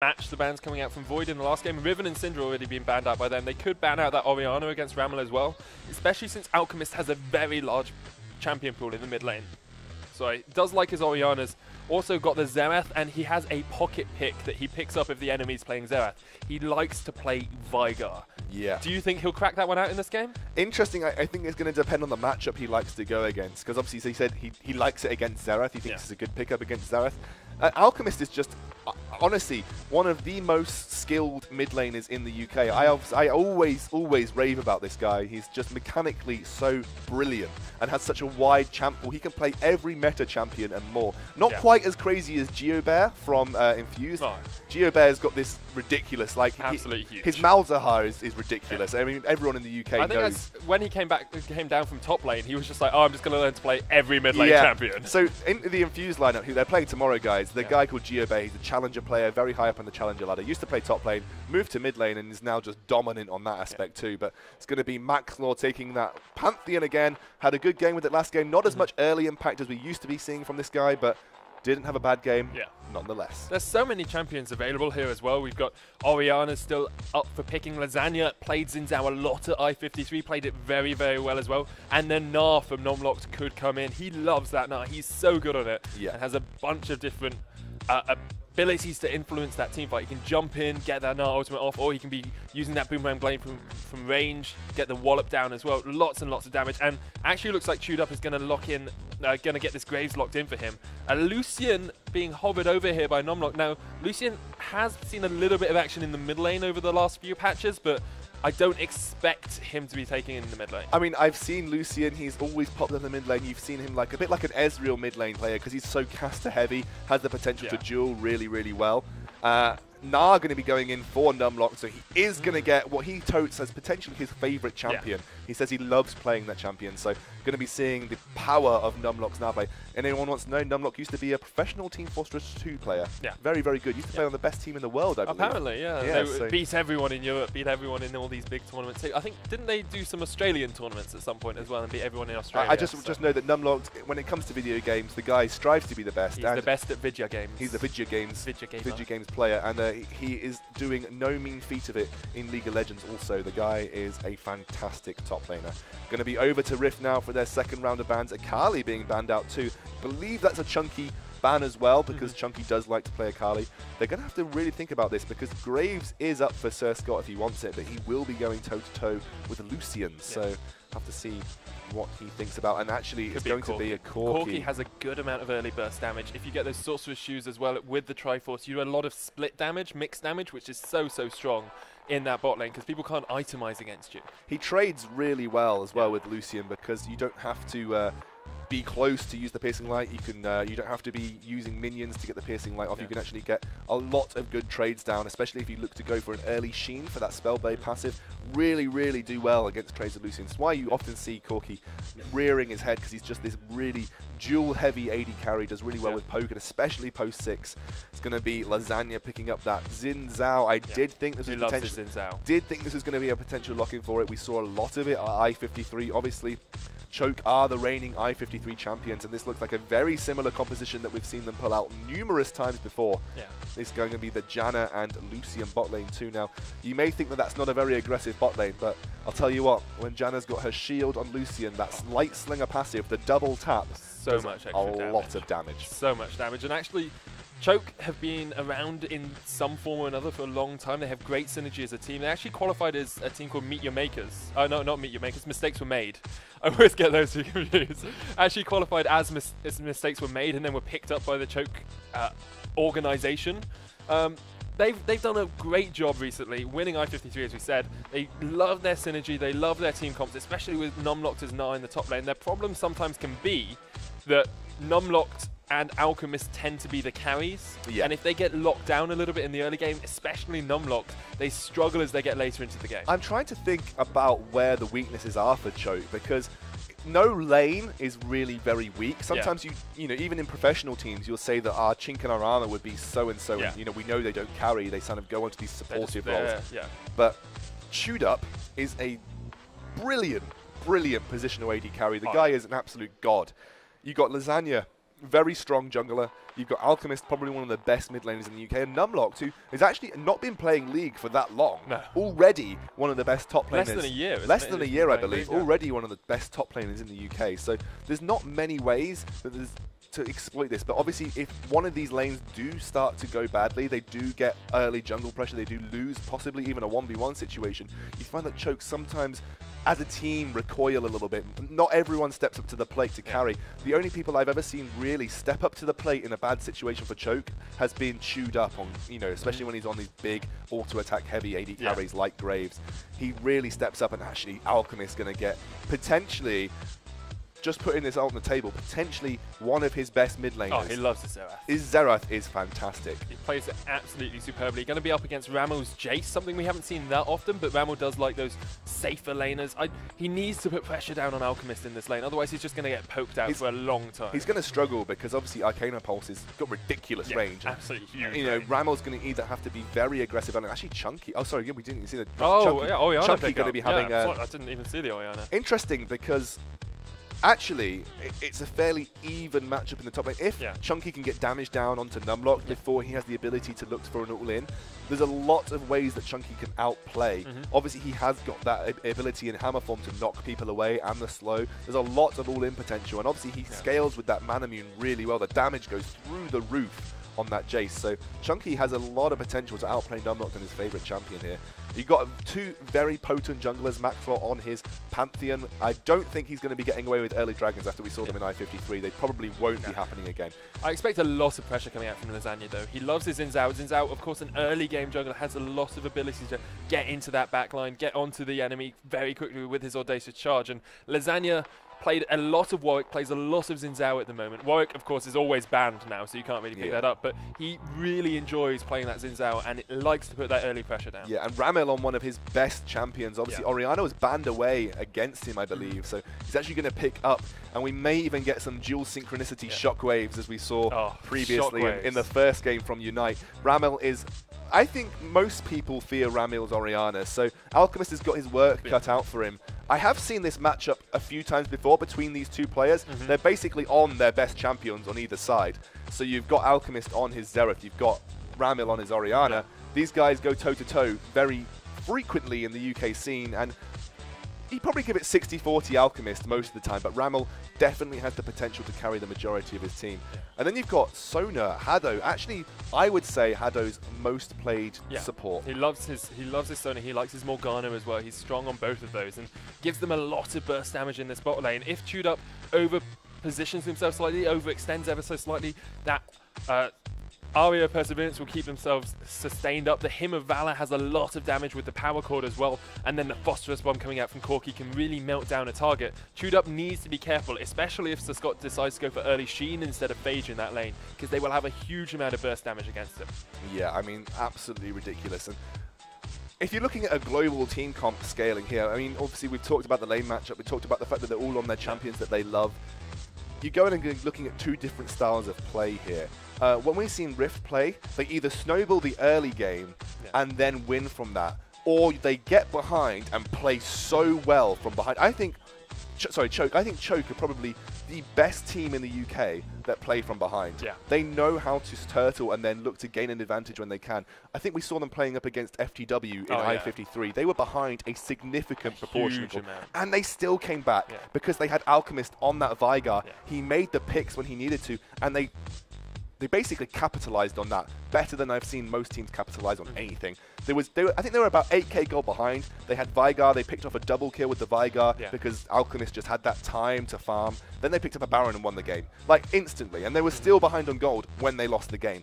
match the bans coming out from Void in the last game. Riven and Syndra already been banned out by them. They could ban out that Orianna against Ramel as well, especially since Alchemist has a very large champion pool in the mid lane. So he does like his Oriannas. Also got the Xerath, and he has a pocket pick that he picks up if the enemy's playing Xerath. He likes to play Veigar. Yeah. Do you think he'll crack that one out in this game? Interesting. I think it's going to depend on the matchup he likes to go against, because obviously, as he said, he likes it against Xerath. He thinks it's a good pickup against Xerath. Alchemist is just, honestly, one of the most skilled mid laners in the UK. I always rave about this guy. He's just mechanically so brilliant and has such a wide champ pool. He can play every meta champion and more. Not quite as crazy as GeoBear from Infused. No. GeoBear's got this ridiculous, like, absolutely huge. His Malzahar is ridiculous. I mean, everyone in the UK knows. I think that's when he came down from top lane, he was just like, oh, I'm just going to learn to play every mid lane champion. So in the Infused lineup, who they're playing tomorrow, guys, the guy called GeoBear, he's a challenger player, very high up on the challenger ladder. Used to play top lane, moved to mid lane, and is now just dominant on that aspect too. But it's going to be Maxlaw taking that Pantheon again. Had a good game with it last game. Not as much early impact as we used to be seeing from this guy, but didn't have a bad game, nonetheless. There's so many champions available here as well. We've got Orianna still up for picking. Lasagna played Xin Zhao a lot at I-53, played it very, very well as well. And then Gnar from Nomlocked could come in. He loves that Gnar. He's so good on it and has a bunch of different abilities to influence that team fight. He can jump in, get that Gnar ultimate off, or he can be using that Boomerang Blade from range, get the wallop down as well. Lots and lots of damage. And actually looks like Chewed Up is going to lock in, going to get this Graves locked in for him. Lucian being hovered over here by Nomlock. Now, Lucian has seen a little bit of action in the mid lane over the last few patches, but I don't expect him to be taking in the mid lane. I mean, I've seen Lucian. He's always popped in the mid lane. You've seen him like a bit like an Ezreal mid lane player because he's so caster heavy, has the potential to duel really, really well. Gnar going to be going in for Numlock, so he is going to get what he totes as potentially his favorite champion. He says he loves playing that champion, so going to be seeing the power of Numlock's Gnar play. And anyone wants to know, Numlock used to be a professional Team Fortress 2 player. Very, very good. Used to play on the best team in the world, I believe. Apparently, they beat everyone in Europe, beat everyone in all these big tournaments. I think, didn't they do some Australian tournaments at some point as well and beat everyone in Australia? I just know that Numlock, when it comes to video games, the guy strives to be the best. He's the best at video games. He's the video games player, and he is doing no mean feat of it in League of Legends also. The guy is a fantastic top laner. Going to be over to Rift now for their second round of bans. Akali being banned out too. Believe that's a Chunky ban as well, because Chunky does like to play Akali. They're going to have to really think about this, because Graves is up for Sir Scott if he wants it, but he will be going toe-to-toe with Lucian, so have to see what he thinks about. And actually, it's going to be a Corki. Corki has a good amount of early burst damage. If you get those Sorcerer's Shoes as well with the Triforce, you do a lot of split damage, mixed damage, which is so strong in that bot lane because people can't itemize against you. He trades really well as well with Lucian, because you don't have to be close to use the piercing light. You can you don't have to be using minions to get the piercing light off. You can actually get a lot of good trades down, especially if you look to go for an early Sheen for that Spellblade passive. Really do well against trades of Lucian. It's why you often see Corki rearing his head, because he's just this really dual heavy AD carry, does really well with poke, and especially post 6. It's going to be Lasagna picking up that Xin Zhao. I did think this was going to be a potential lock-in for it. We saw a lot of it at I-53. Obviously, Choke are the reigning I-53 champions, and this looks like a very similar composition that we've seen them pull out numerous times before. This is going to be the Janna and Lucian bot lane too now. You may think that that's not a very aggressive bot lane, but I'll tell you what, when Janna's got her shield on Lucian, that light slinger passive, the double tap, so much extra damage. A lot of damage. So much damage. And actually, Choke have been around in some form or another for a long time. They have great synergy as a team. They actually qualified as a team called Meet Your Makers. Oh, no, not Meet Your Makers. Mistakes Were Made. I always get those two confused. Actually qualified as Mistakes Were Made and then were picked up by the Choke organization. They've done a great job recently, winning I-53 as we said. They love their synergy, they love their team comps, especially with Numlocked as Gnar in the top lane. Their problem sometimes can be that Numlocked and Alchemist tend to be the carries, and if they get locked down a little bit in the early game, especially Numlocked, they struggle as they get later into the game. I'm trying to think about where the weaknesses are for Choke, because no lane is really very weak. Sometimes you know, even in professional teams, you'll say that our chink in our armor would be so and so, and you know, we know they don't carry, they kind of go onto these supportive roles. But Chewed Up is a brilliant positional AD carry. The guy is an absolute god. You got Lasagna, very strong jungler. You've got Alchemist, probably one of the best mid laners in the UK, and Numlocked, who has actually not been playing League for that long. No. Already one of the best top laners. Less than a year. Less than a year, I believe. League, yeah. Already one of the best top laners in the UK. So there's not many ways that there's to exploit this, but obviously if one of these lanes do start to go badly, they do get early jungle pressure, they do lose possibly even a 1v1 situation, you find that Choke sometimes as a team recoil a little bit. Not everyone steps up to the plate to carry. The only people I've ever seen really step up to the plate in a bad situation for Choke has been chewed up on, you know, especially when he's on these big auto attack heavy AD carries like Graves. He really steps up, and actually Alchemist's going to get potentially, just putting this out on the table, potentially one of his best mid laners. Oh, he loves the Xerath. His Xerath is fantastic. He plays it absolutely superbly. Going to be up against Ramel's Jace, something we haven't seen that often, but Ramel does like those safer laners. He needs to put pressure down on Alchemist in this lane, otherwise he's just going to get poked out for a long time. He's going to struggle because obviously Arcana Pulse has got ridiculous range. Absolutely huge. You know, Ramel's going to either have to be very aggressive and actually Chunky. Oh, sorry, we didn't even see the. Oh, yeah, Orianna. Chunky going to be having. I didn't even see the Orianna. Interesting because actually, it's a fairly even matchup in the top lane. If Chunky can get damage down onto Numlock before he has the ability to look for an all-in, there's a lot of ways that Chunky can outplay. Obviously, he has got that ability in Hammer form to knock people away and the slow. There's a lot of all-in potential, and obviously he scales with that Manamune really well. The damage goes through the roof on that Jace. So Chunky has a lot of potential to outplay Numlock and his favorite champion here. You've got two very potent junglers, Maxwell on his Pantheon. I don't think he's going to be getting away with early dragons after we saw them in I-53. They probably won't be happening again. I expect a lot of pressure coming out from Lasagna though. He loves his Xin Zhao. Xin Zhao, of course, an early game jungler, has a lot of ability to get into that backline, get onto the enemy very quickly with his audacious charge. And Lasagna played a lot of Warwick, plays a lot of Xin Zhao at the moment. Warwick, of course, is always banned now, so you can't really pick that up, but he really enjoys playing that Xin Zhao and it likes to put that early pressure down. Yeah, and Ramel on one of his best champions. Obviously, Orianna was banned away against him, I believe, so he's actually going to pick up, and we may even get some dual synchronicity shockwaves as we saw previously in the first game from Unite. Ramel is... I think most people fear Ramel's Orianna, so Alchemist has got his work cut out for him. I have seen this matchup a few times before between these two players. They're basically on their best champions on either side. So you've got Alchemist on his Xerath, you've got Ramel on his Orianna. These guys go toe-to-toe very frequently in the UK scene, and he'd probably give it 60-40 Alchemist most of the time, but Ramel definitely has the potential to carry the majority of his team. And then you've got Sona, Haddo. Actually, I would say Haddo's most played support. He loves his Sona. He likes his Morgana as well. He's strong on both of those and gives them a lot of burst damage in this bot lane. If Chewed Up over positions himself slightly, overextends ever so slightly, that Aria Perseverance will keep themselves sustained up. The Hymn of Valor has a lot of damage with the power cord as well, and then the Phosphorus Bomb coming out from Corki can really melt down a target. Chewed Up needs to be careful, especially if Sir Scott decides to go for early Sheen instead of Phage in that lane, because they will have a huge amount of burst damage against him. Yeah, I mean, absolutely ridiculous. And if you're looking at a global team comp scaling here, I mean, obviously we've talked about the lane matchup, we talked about the fact that they're all on their champions that they love. You go in and looking at two different styles of play here. When we've seen Rift play, they either snowball the early game and then win from that, or they get behind and play so well from behind. I think, Choke are probably the best team in the UK that play from behind. They know how to turtle and then look to gain an advantage when they can. I think we saw them playing up against FTW in I-53. They were behind a significant proportion of them, and they still came back because they had Alchemist on that Vigar. He made the picks when he needed to, and they basically capitalized on that better than I've seen most teams capitalize on anything. I think they were about 8k gold behind. They had Vigar. They picked off a double kill with the Vigar because Alchemist just had that time to farm. Then they picked up a Baron and won the game, like instantly. And they were still behind on gold when they lost the game.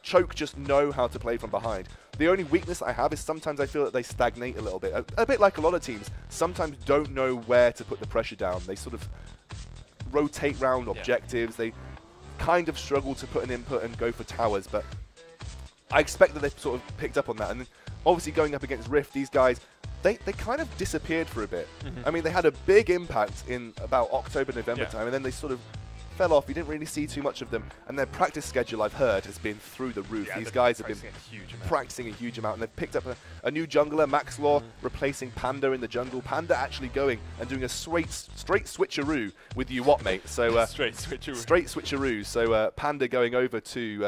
Choke just know how to play from behind. The only weakness I have is sometimes I feel that they stagnate a little bit. A bit like a lot of teams, sometimes don't know where to put the pressure down. They sort of rotate round objectives. They kind of struggle to put an input and go for towers, but I expect that they've sort of picked up on that. And obviously going up against Rift, these guys, they kind of disappeared for a bit. I mean, they had a big impact in about October, November time, and then they sort of fell off. You didn't really see too much of them. And their practice schedule, I've heard, has been through the roof. These guys have been practicing a huge amount. And they've picked up a new jungler, Max Law, replacing Panda in the jungle. Panda actually going and doing a straight switcheroo with Uwatmate. So straight switcheroo. So Panda going over to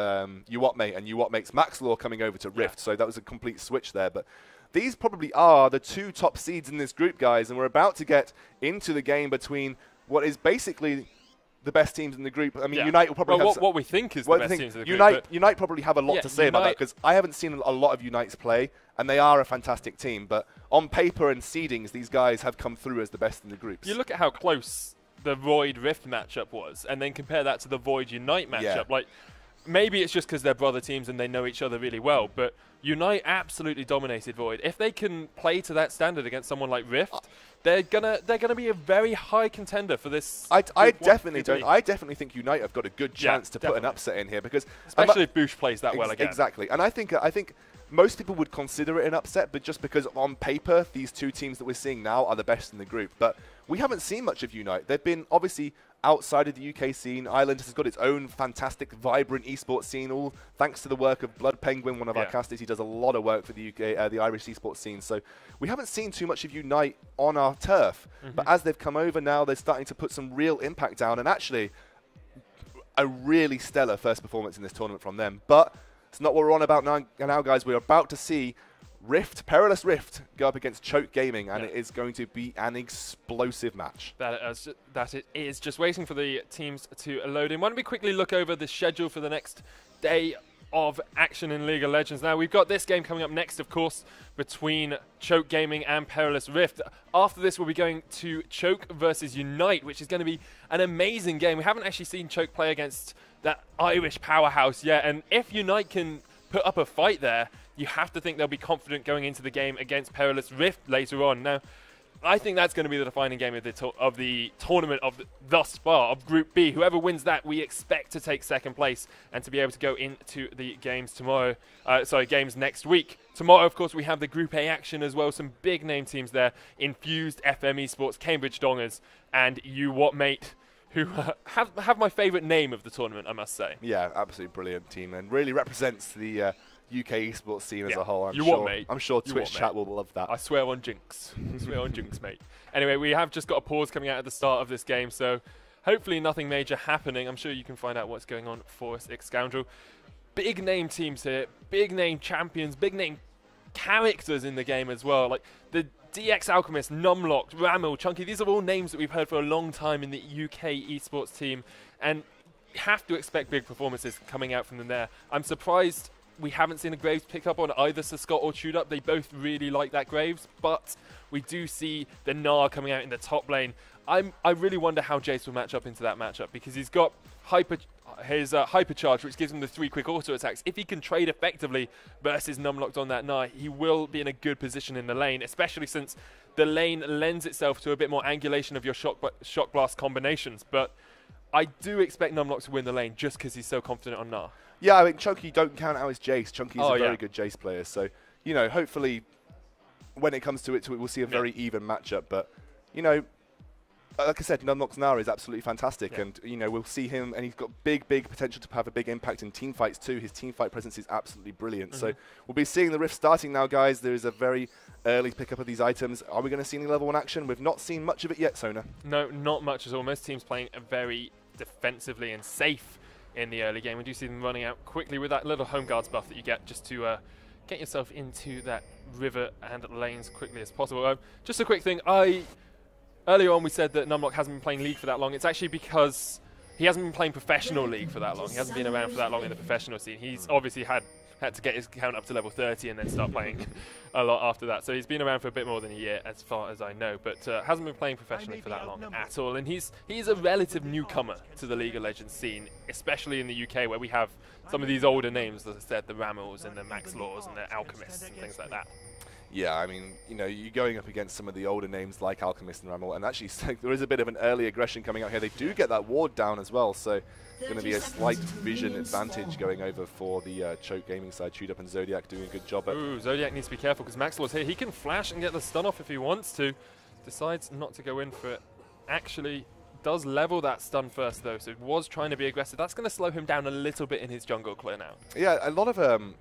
Uwatmate, and Uwatmate's Max Law coming over to Rift. So that was a complete switch there. But these probably are the 2 top seeds in this group, guys, and we're about to get into the game between what is basically the best teams in the group. I mean, Unite will probably have what we think is the best teams in the group. Unite probably have a lot to say about that, because I haven't seen a lot of Unites play, and they are a fantastic team. But on paper and seedings, these guys have come through as the best in the groups. You look at how close the Void Rift matchup was, and then compare that to the Void Unite matchup. Like, maybe it's just because they're brother teams and they know each other really well, but Unite absolutely dominated Void. If they can play to that standard against someone like Rift, they're gonna be a very high contender for this. I definitely think Unite have got a good chance to put an upset in here, because especially if Boosh plays that well again. Exactly, and I think most people would consider it an upset, but just because on paper these 2 teams that we're seeing now are the best in the group. But we haven't seen much of Unite. They've been obviously outside of the UK scene. Ireland has got its own fantastic, vibrant esports scene, all thanks to the work of Blood Penguin, one of our casters. He does a lot of work for the UK, the Irish esports scene. So we haven't seen too much of Unite on our turf. But as they've come over now, they're starting to put some real impact down, and actually a really stellar first performance in this tournament from them. But it's not what we're on about now, guys. We're about to see Perilous Rift go up against Choke Gaming, and it is going to be an explosive match. That it is. Just waiting for the teams to load in. Why don't we quickly look over the schedule for the next day of action in League of Legends. Now, we've got this game coming up next, of course, between Choke Gaming and Perilous Rift. After this, we'll be going to Choke versus Unite, which is going to be an amazing game. We haven't actually seen Choke play against that Irish powerhouse yet, and if Unite can put up a fight there, you have to think they'll be confident going into the game against Perilous Rift later on. Now, I think that's going to be the defining game of the tournament thus far, of Group B. Whoever wins that, we expect to take second place and to be able to go into the games tomorrow. Games next week. Tomorrow, of course, we have the Group A action as well. Some big name teams there: Infused, FM Esports, Cambridge Dongers, and Uwatmate, who have my favourite name of the tournament, I must say. Yeah, absolutely brilliant team, and really represents the UK esports scene as a whole. I'm sure Twitch chat will love that. I swear on Jinx. I swear on Jinx, mate. Anyway, we have just got a pause coming out at the start of this game, so hopefully nothing major happening. I'm sure you can find out what's going on for us, Scoundrel. Big name teams here, big name champions, big name characters in the game as well. Like the DX Alchemist, Numlocked, Ramil, Chunky. These are all names that we've heard for a long time in the UK esports team, and have to expect big performances coming out from them there. I'm surprised we haven't seen a Graves pick up on either Sir Scott or Chewed Up. They both really like that Graves, but we do see the Gnar coming out in the top lane. I really wonder how Jace will match up into that matchup, because he's got his Hypercharge, which gives him the 3 quick auto attacks. If he can trade effectively versus Numlocked on that Gnar, he will be in a good position in the lane, especially since the lane lends itself to a bit more angulation of your shock blast combinations. But I do expect Numlocked to win the lane just because he's so confident on Gnar. Yeah, I mean, Chunky, don't count out his Jace. Chunky's a very good Jace player. So, you know, hopefully when it comes to it, we'll see a very even matchup. But, you know, like I said, Numlocked's Gnar is absolutely fantastic. And, you know, we'll see him, and he's got big potential to have a big impact in team fights too. His team fight presence is absolutely brilliant. So we'll be seeing the Rift starting now, guys. There is a very early pickup of these items. Are we going to see any level 1 action? We've not seen much of it yet, Sona. No, not much at all. Most teams playing very defensively and safe in the early game. We do see them running out quickly with that little home guards buff that you get just to get yourself into that river and lanes quickly as possible. Just a quick thing. Earlier on we said that Numlock hasn't been playing League for that long. It's actually because he hasn't been playing professional League for that long. He hasn't been around for that long in the professional scene. He's obviously had to get his count up to level 30 and then start playing a lot after that. So he's been around for a bit more than a year, as far as I know, but hasn't been playing professionally for that long at all. And he's a relative newcomer to the League of Legends scene, especially in the UK, where we have some of these older names, as I said, the Ramils and the Max Laws and the Alchemists and things like that. Yeah, I mean, you know, you're going up against some of the older names like Alchemist and Ramil, and actually there is a bit of an early aggression coming out here. They do get that ward down as well, so going to be a slight vision advantage going over for the Choke Gaming side. Chewed Up and Zodiac doing a good job. Ooh, Zodiac needs to be careful because Maxwell's here. He can flash and get the stun off if he wants to. Decides not to go in for it. Actually does level that stun first though, so was trying to be aggressive. That's going to slow him down a little bit in his jungle clear now. Yeah, a lot of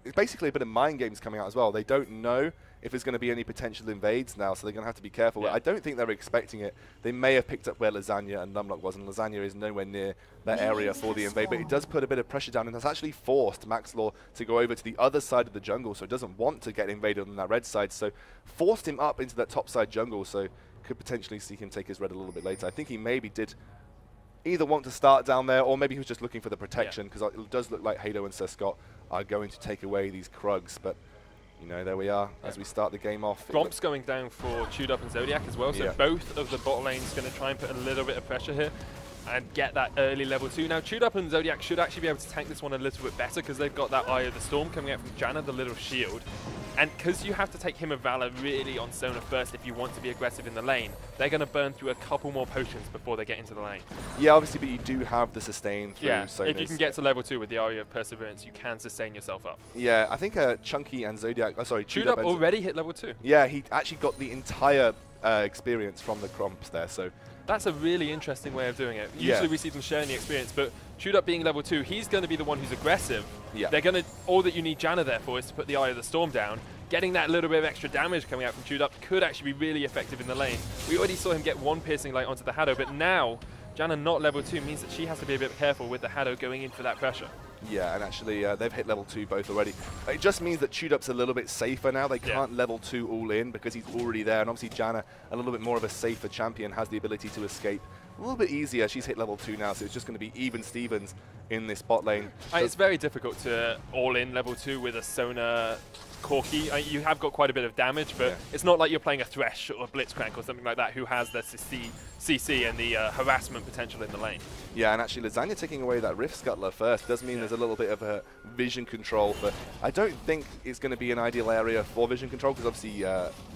it's basically a bit of mind games coming out as well. They don't know if there's going to be any potential invades now, so they're going to have to be careful. Yeah. I don't think they're expecting it. They may have picked up where Lasagna and Numlock was, and Lasagna is nowhere near that area for the invade, but it does put a bit of pressure down, and that's actually forced Maxlaw to go over to the other side of the jungle, so it doesn't want to get invaded on that red side, so forced him up into that top side jungle, so could potentially see him take his red a little bit later. I think he maybe did either want to start down there, or maybe he was just looking for the protection, because it does look like Hado and Sir Scott are going to take away these Krugs, but you know, there we are as we start the game off. Gromp's going down for Chewed Up and Zodiac as well, so both of the bot lanes going to try and put a little bit of pressure here and get that early level 2. Now, Chewed Up and Zodiac should actually be able to tank this one a little bit better because they've got that Eye of the Storm coming out from Janna, the little shield. And because you have to take him of Valor really on Sona first if you want to be aggressive in the lane, they're going to burn through a couple more potions before they get into the lane. Yeah, obviously, but you do have the sustain through Sonas. If you can get to level 2 with the Aria of Perseverance, you can sustain yourself up. Yeah, I think Chunky and Zodiac, Chewed Up already hit level 2. Yeah, he actually got the entire experience from the Gromps there, so... That's a really interesting way of doing it. Usually we see them sharing the experience, but Chewed Up being level 2, he's going to be the one who's aggressive. Yeah. They're going to, all that you need Janna there for is to put the Eye of the Storm down. Getting that little bit of extra damage coming out from Chewed Up could actually be really effective in the lane. We already saw him get one piercing light onto the Hado, but now Janna not level 2 means that she has to be a bit careful with the Hado going in for that pressure. Yeah, and actually they've hit level 2 both already. It just means that Chewed Up's a little bit safer now. They can't level 2 all in because he's already there, and obviously Janna, a little bit more of a safer champion, has the ability to escape a little bit easier. She's hit level 2 now, so it's just going to be even Stevens in this bot lane. It's very difficult to all in level 2 with a Sona Corki. You have got quite a bit of damage, but it's not like you're playing a Thresh or a Blitzcrank or something like that who has the CC and the harassment potential in the lane. Yeah, and actually Lasagna taking away that Rift Scuttler first does mean there's a little bit of a vision control, but I don't think it's going to be an ideal area for vision control because obviously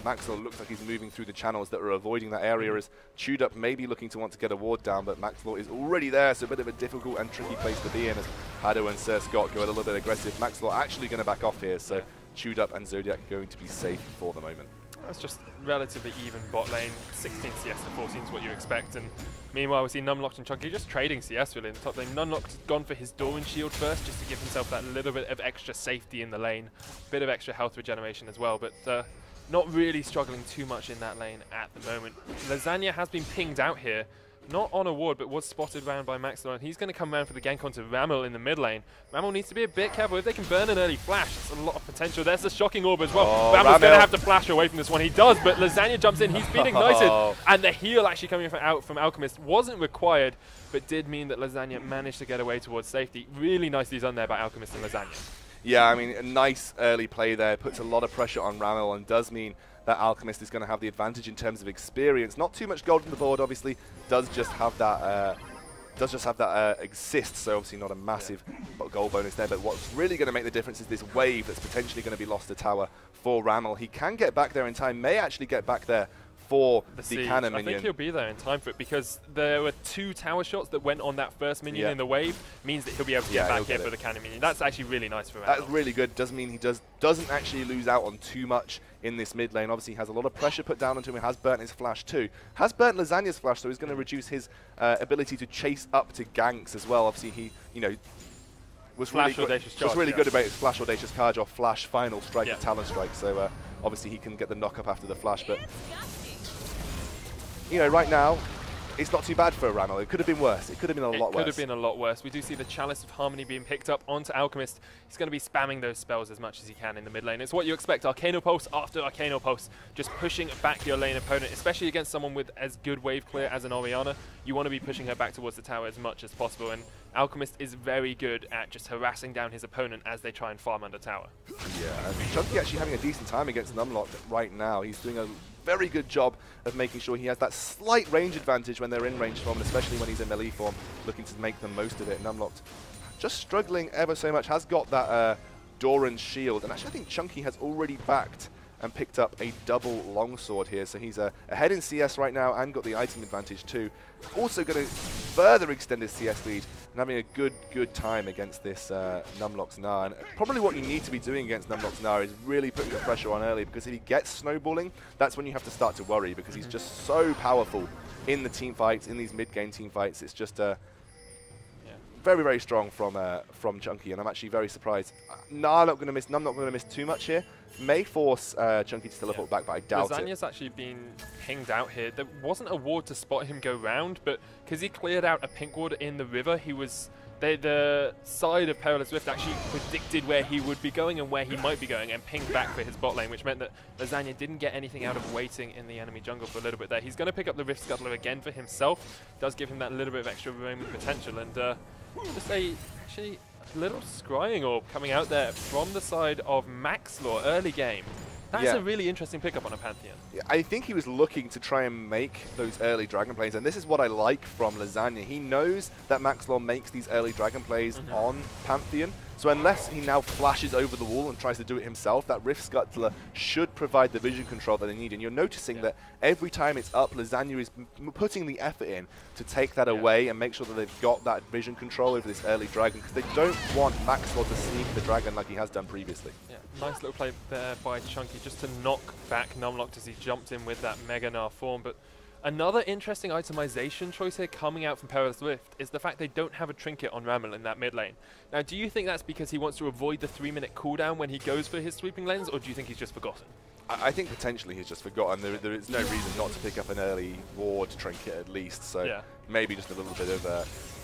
Maxwell looks like he's moving through the channels that are avoiding that area as Chewed Up maybe looking to want to get a ward down, but Maxwell is already there, so a bit of a difficult and tricky place to be in as Hado and Sir Scott go a little bit aggressive. Maxwell actually going to back off here, so Chewed Up and Zodiac are going to be safe for the moment. That's just relatively even bot lane. 16 CS to 14 is what you expect. And meanwhile, we see Numlocked and Chunky just trading CS really in the top lane. Numlocked's gone for his Doran shield first, just to give himself that little bit of extra safety in the lane. Bit of extra health regeneration as well, but not really struggling too much in that lane at the moment. Lasagna has been pinged out here. Not on a ward, but was spotted round by Maxlaw, and he's going to come round for the gank onto Ramel in the mid lane. Ramel needs to be a bit careful. If they can burn an early flash, there's a lot of potential. There's the shocking orb as well. Ramel's going to have to flash away from this one. He does, but Lasagna jumps in. He's been ignited, and the heal actually coming out from Alchemist wasn't required, but did mean that Lasagna managed to get away towards safety. Really nicely done there by Alchemist and Lasagna. Yeah, I mean, a nice early play there. Puts a lot of pressure on Ramel and does mean that Alchemist is going to have the advantage in terms of experience. Not too much gold on the board, obviously. Does just have that exist, so obviously not a massive gold bonus there. But what's really going to make the difference is this wave that's potentially going to be lost to tower for Ramel. He can get back there in time, may actually get back there for the cannon minion. I think he'll be there in time for it because there were 2 tower shots that went on that first minion in the wave, means that he'll be able to get back here for the cannon minion. That's actually really nice for him. That's really good. Does mean he doesn't actually lose out on too much in this mid lane. Obviously, he has a lot of pressure put down onto him. He has burnt his flash too. Has burnt Lasagna's flash, so he's going to reduce his ability to chase up to ganks as well. Obviously, he was really good about his flash audacious charge off flash final strike and talon strike. So obviously he can get the knock up after the flash, but right now, it's not too bad for Ramel. It could have been worse. It could have been a lot worse. It could have been a lot worse. We do see the Chalice of Harmony being picked up onto Alchemist. He's going to be spamming those spells as much as he can in the mid lane. It's what you expect. Arcano Pulse after Arcano Pulse, just pushing back your lane opponent, especially against someone with as good wave clear as an Orianna. You want to be pushing her back towards the tower as much as possible, and Alchemist is very good at just harassing down his opponent as they try and farm under tower. Yeah, and Chunky actually having a decent time against Numlock right now. He's doing a very good job of making sure he has that slight range advantage when they're in range form, and especially when he's in melee form, looking to make the most of it. Numlocked just struggling ever so much, has got that Doran shield, and actually I think Chunky has already backed and picked up a double longsword here, so he's ahead in CS right now and got the item advantage too. Also going to further extend his CS lead and having a good time against this Numlock's Gnar. And probably what you need to be doing against Numlock's Gnar is really putting the pressure on early, because if he gets snowballing, that's when you have to start to worry, because he's just so powerful in the team fights, in these mid-game team fights. It's just very, very strong from Chunky, and I'm actually very surprised. No, I'm not going to miss too much here. May force Chunky to teleport back, but I doubt it. Lasagna's actually been pinged out here. There wasn't a ward to spot him go round, but because he cleared out a pink ward in the river, he was... The side of Perilous Rift actually predicted where he would be going and where he might be going and pinged back for his bot lane, which meant that Lasagna didn't get anything out of waiting in the enemy jungle for a little bit there. He's going to pick up the Rift Scuttler again for himself. Does give him that little bit of extra roaming potential, and just actually a little scrying orb coming out there from the side of Maxlaw early game. That's a really interesting pickup on a Pantheon. Yeah, I think he was looking to try and make those early Dragon plays, and this is what I like from Lasagna. He knows that Maxlaw makes these early Dragon plays on Pantheon, so unless he now flashes over the wall and tries to do it himself, that Rift Scuttler should provide the vision control that they need. And you're noticing that every time it's up, Lasagna is putting the effort in to take that away and make sure that they've got that vision control over this early Dragon, because they don't want Maxlaw to sneak the Dragon like he has done previously. Yeah, nice little play there by Chunky just to knock back Numlocked as he jumped in with that Mega Gnar form. But another interesting itemization choice here coming out from Perilous Rift is the fact they don't have a trinket on Ramel in that mid lane. Now, do you think that's because he wants to avoid the 3-minute cooldown when he goes for his sweeping lanes, or do you think he's just forgotten? I think potentially he's just forgotten. There is no reason not to pick up an early ward trinket at least, so maybe just a little bit of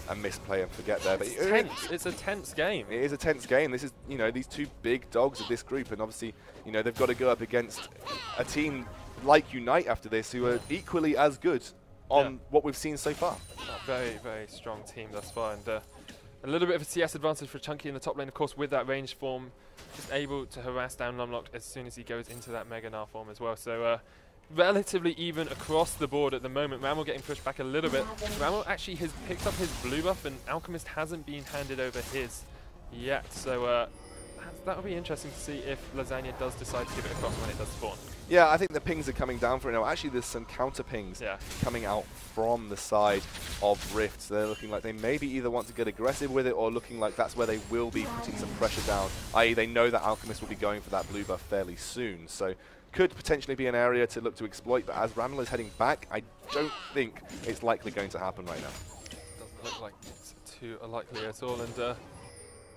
a misplay and forget there. But it's a tense game. It is a tense game. This is, these two big dogs of this group, and obviously, they've got to go up against a team like Unite after this, who are equally as good on what we've seen so far. A very, very strong team thus far, and a little bit of a CS advantage for Chunky in the top lane, of course, with that range form, just able to harass down Numlocked as soon as he goes into that Mega Gnar form as well. So relatively even across the board at the moment. Ramel getting pushed back a little bit. Ramel actually has picked up his blue buff, and Alchemist hasn't been handed over his yet. So that'll be interesting to see if Lasagna does decide to give it across when it does spawn. Yeah, I think the pings are coming down for it now. Actually, there's some counter pings coming out from the side of Rift. So they're looking like they maybe either want to get aggressive with it, or looking like that's where they will be putting some pressure down, i.e. they know that Alchemist will be going for that blue buff fairly soon. So could potentially be an area to look to exploit, but as Ramel is heading back, I don't think it's likely going to happen right now. Doesn't look like it's too likely at all. And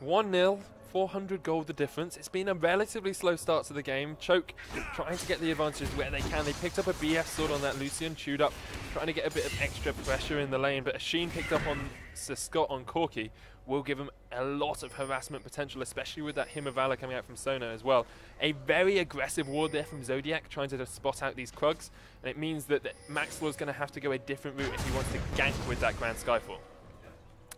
1-0. 400 gold the difference. It's been a relatively slow start to the game. Choke trying to get the advantages where they can. They picked up a BF sword on that Lucian, chewed up, trying to get a bit of extra pressure in the lane, but a Sheen picked up on Sir Scott on Corki will give him a lot of harassment potential, especially with that Hymn of Valor coming out from Sona as well. A very aggressive ward there from Zodiac, trying to spot out these Krugs, and it means that Maxlaw's going to have to go a different route if he wants to gank with that Grand Skyfall.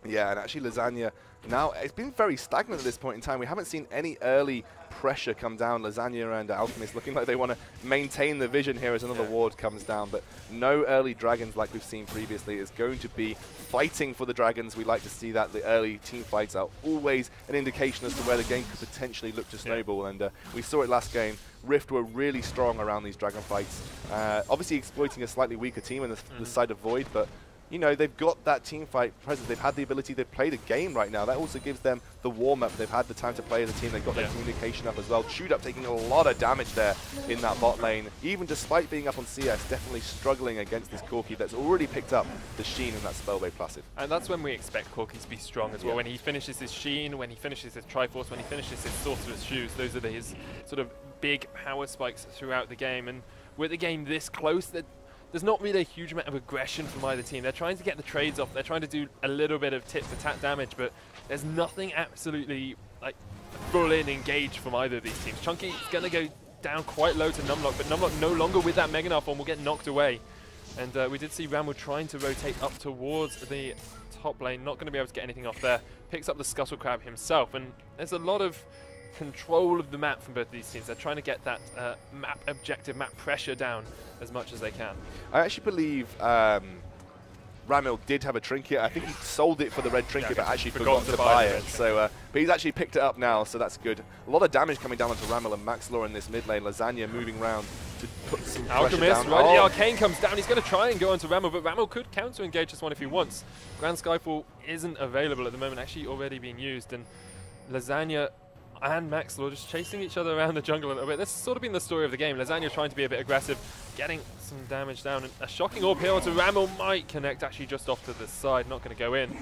Yeah, and actually Lasagna, now it's been very stagnant at this point in time. We haven't seen any early pressure come down. Lasagna and Alchemist looking like they want to maintain the vision here as another ward comes down, but no early dragons like we've seen previously. Is going to be fighting for the dragons. We like to see that. The early team fights are always an indication as to where the game could potentially look to snowball, and we saw it last game. Rift were really strong around these dragon fights, obviously exploiting a slightly weaker team on the side of Void, but they've got that team fight presence. They've had the ability. They've played a game right now. That also gives them the warm-up. They've had the time to play as a team. They've got their communication up as well. Chewed Up taking a lot of damage there in that bot lane. Even despite being up on CS, definitely struggling against this Corki that's already picked up the Sheen and that Spellwave passive. And that's when we expect Corki to be strong as well. When he finishes his Sheen, when he finishes his Triforce, when he finishes his Sorcerer's Shoes, those are his sort of big power spikes throughout the game. And with the game this close, there's not really a huge amount of aggression from either team. They're trying to get the trades off. They're trying to do a little bit of tit-for-tat damage, but there's nothing absolutely like full-in engaged from either of these teams. Chunky is going to go down quite low to Numlock, but Numlock no longer with that Mega Gnar form will get knocked away. And we did see Ramel trying to rotate up towards the top lane. Not going to be able to get anything off there. Picks up the Scuttle Crab himself, and there's a lot of control of the map from both of these teams. They're trying to get that map objective, map pressure down as much as they can. I actually believe Ramel did have a trinket. I think he sold it for the red trinket, but actually forgot to buy it. So, but he's actually picked it up now, so that's good. A lot of damage coming down onto Ramel and Maxlaw in this mid lane. Lasagna moving around to put some pressure down. Right, the Arcane comes down. He's going to try and go onto Ramel, but Ramel could counter-engage this one if he wants. Grand Skyfall isn't available at the moment, actually already being used, and Lasagna, and Maxlor just chasing each other around the jungle a little bit. This has sort of been the story of the game. Lasagna trying to be a bit aggressive, getting some damage down. And a shocking orb here onto Ramel might connect actually just off to the side, not going to go in.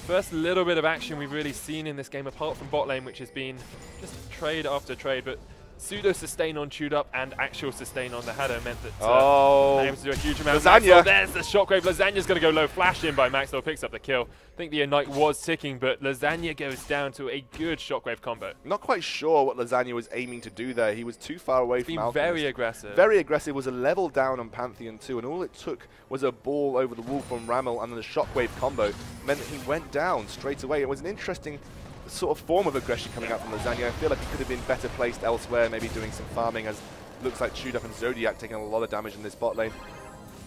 First little bit of action we've really seen in this game, apart from bot lane, which has been just trade after trade, but pseudo sustain on Chewed Up and actual sustain on the Haddo meant that they able to do a huge amount. Lasagna. There's the shockwave. Lasagna's going to go low, flashed in by Maxwell, picks up the kill. I think the Ignite was ticking, but Lasagna goes down to a good shockwave combo. Not quite sure what Lasagna was aiming to do there. He was too far away from Alchemist. Very aggressive. Very aggressive. Was a level down on Pantheon too, and all it took was a ball over the wall from Ramel, and then the shockwave combo meant that he went down straight away. It was an interesting sort of form of aggression coming out from Lasagna. I feel like he could have been better placed elsewhere, maybe doing some farming, as looks like Chewed Up and Zodiac taking a lot of damage in this bot lane.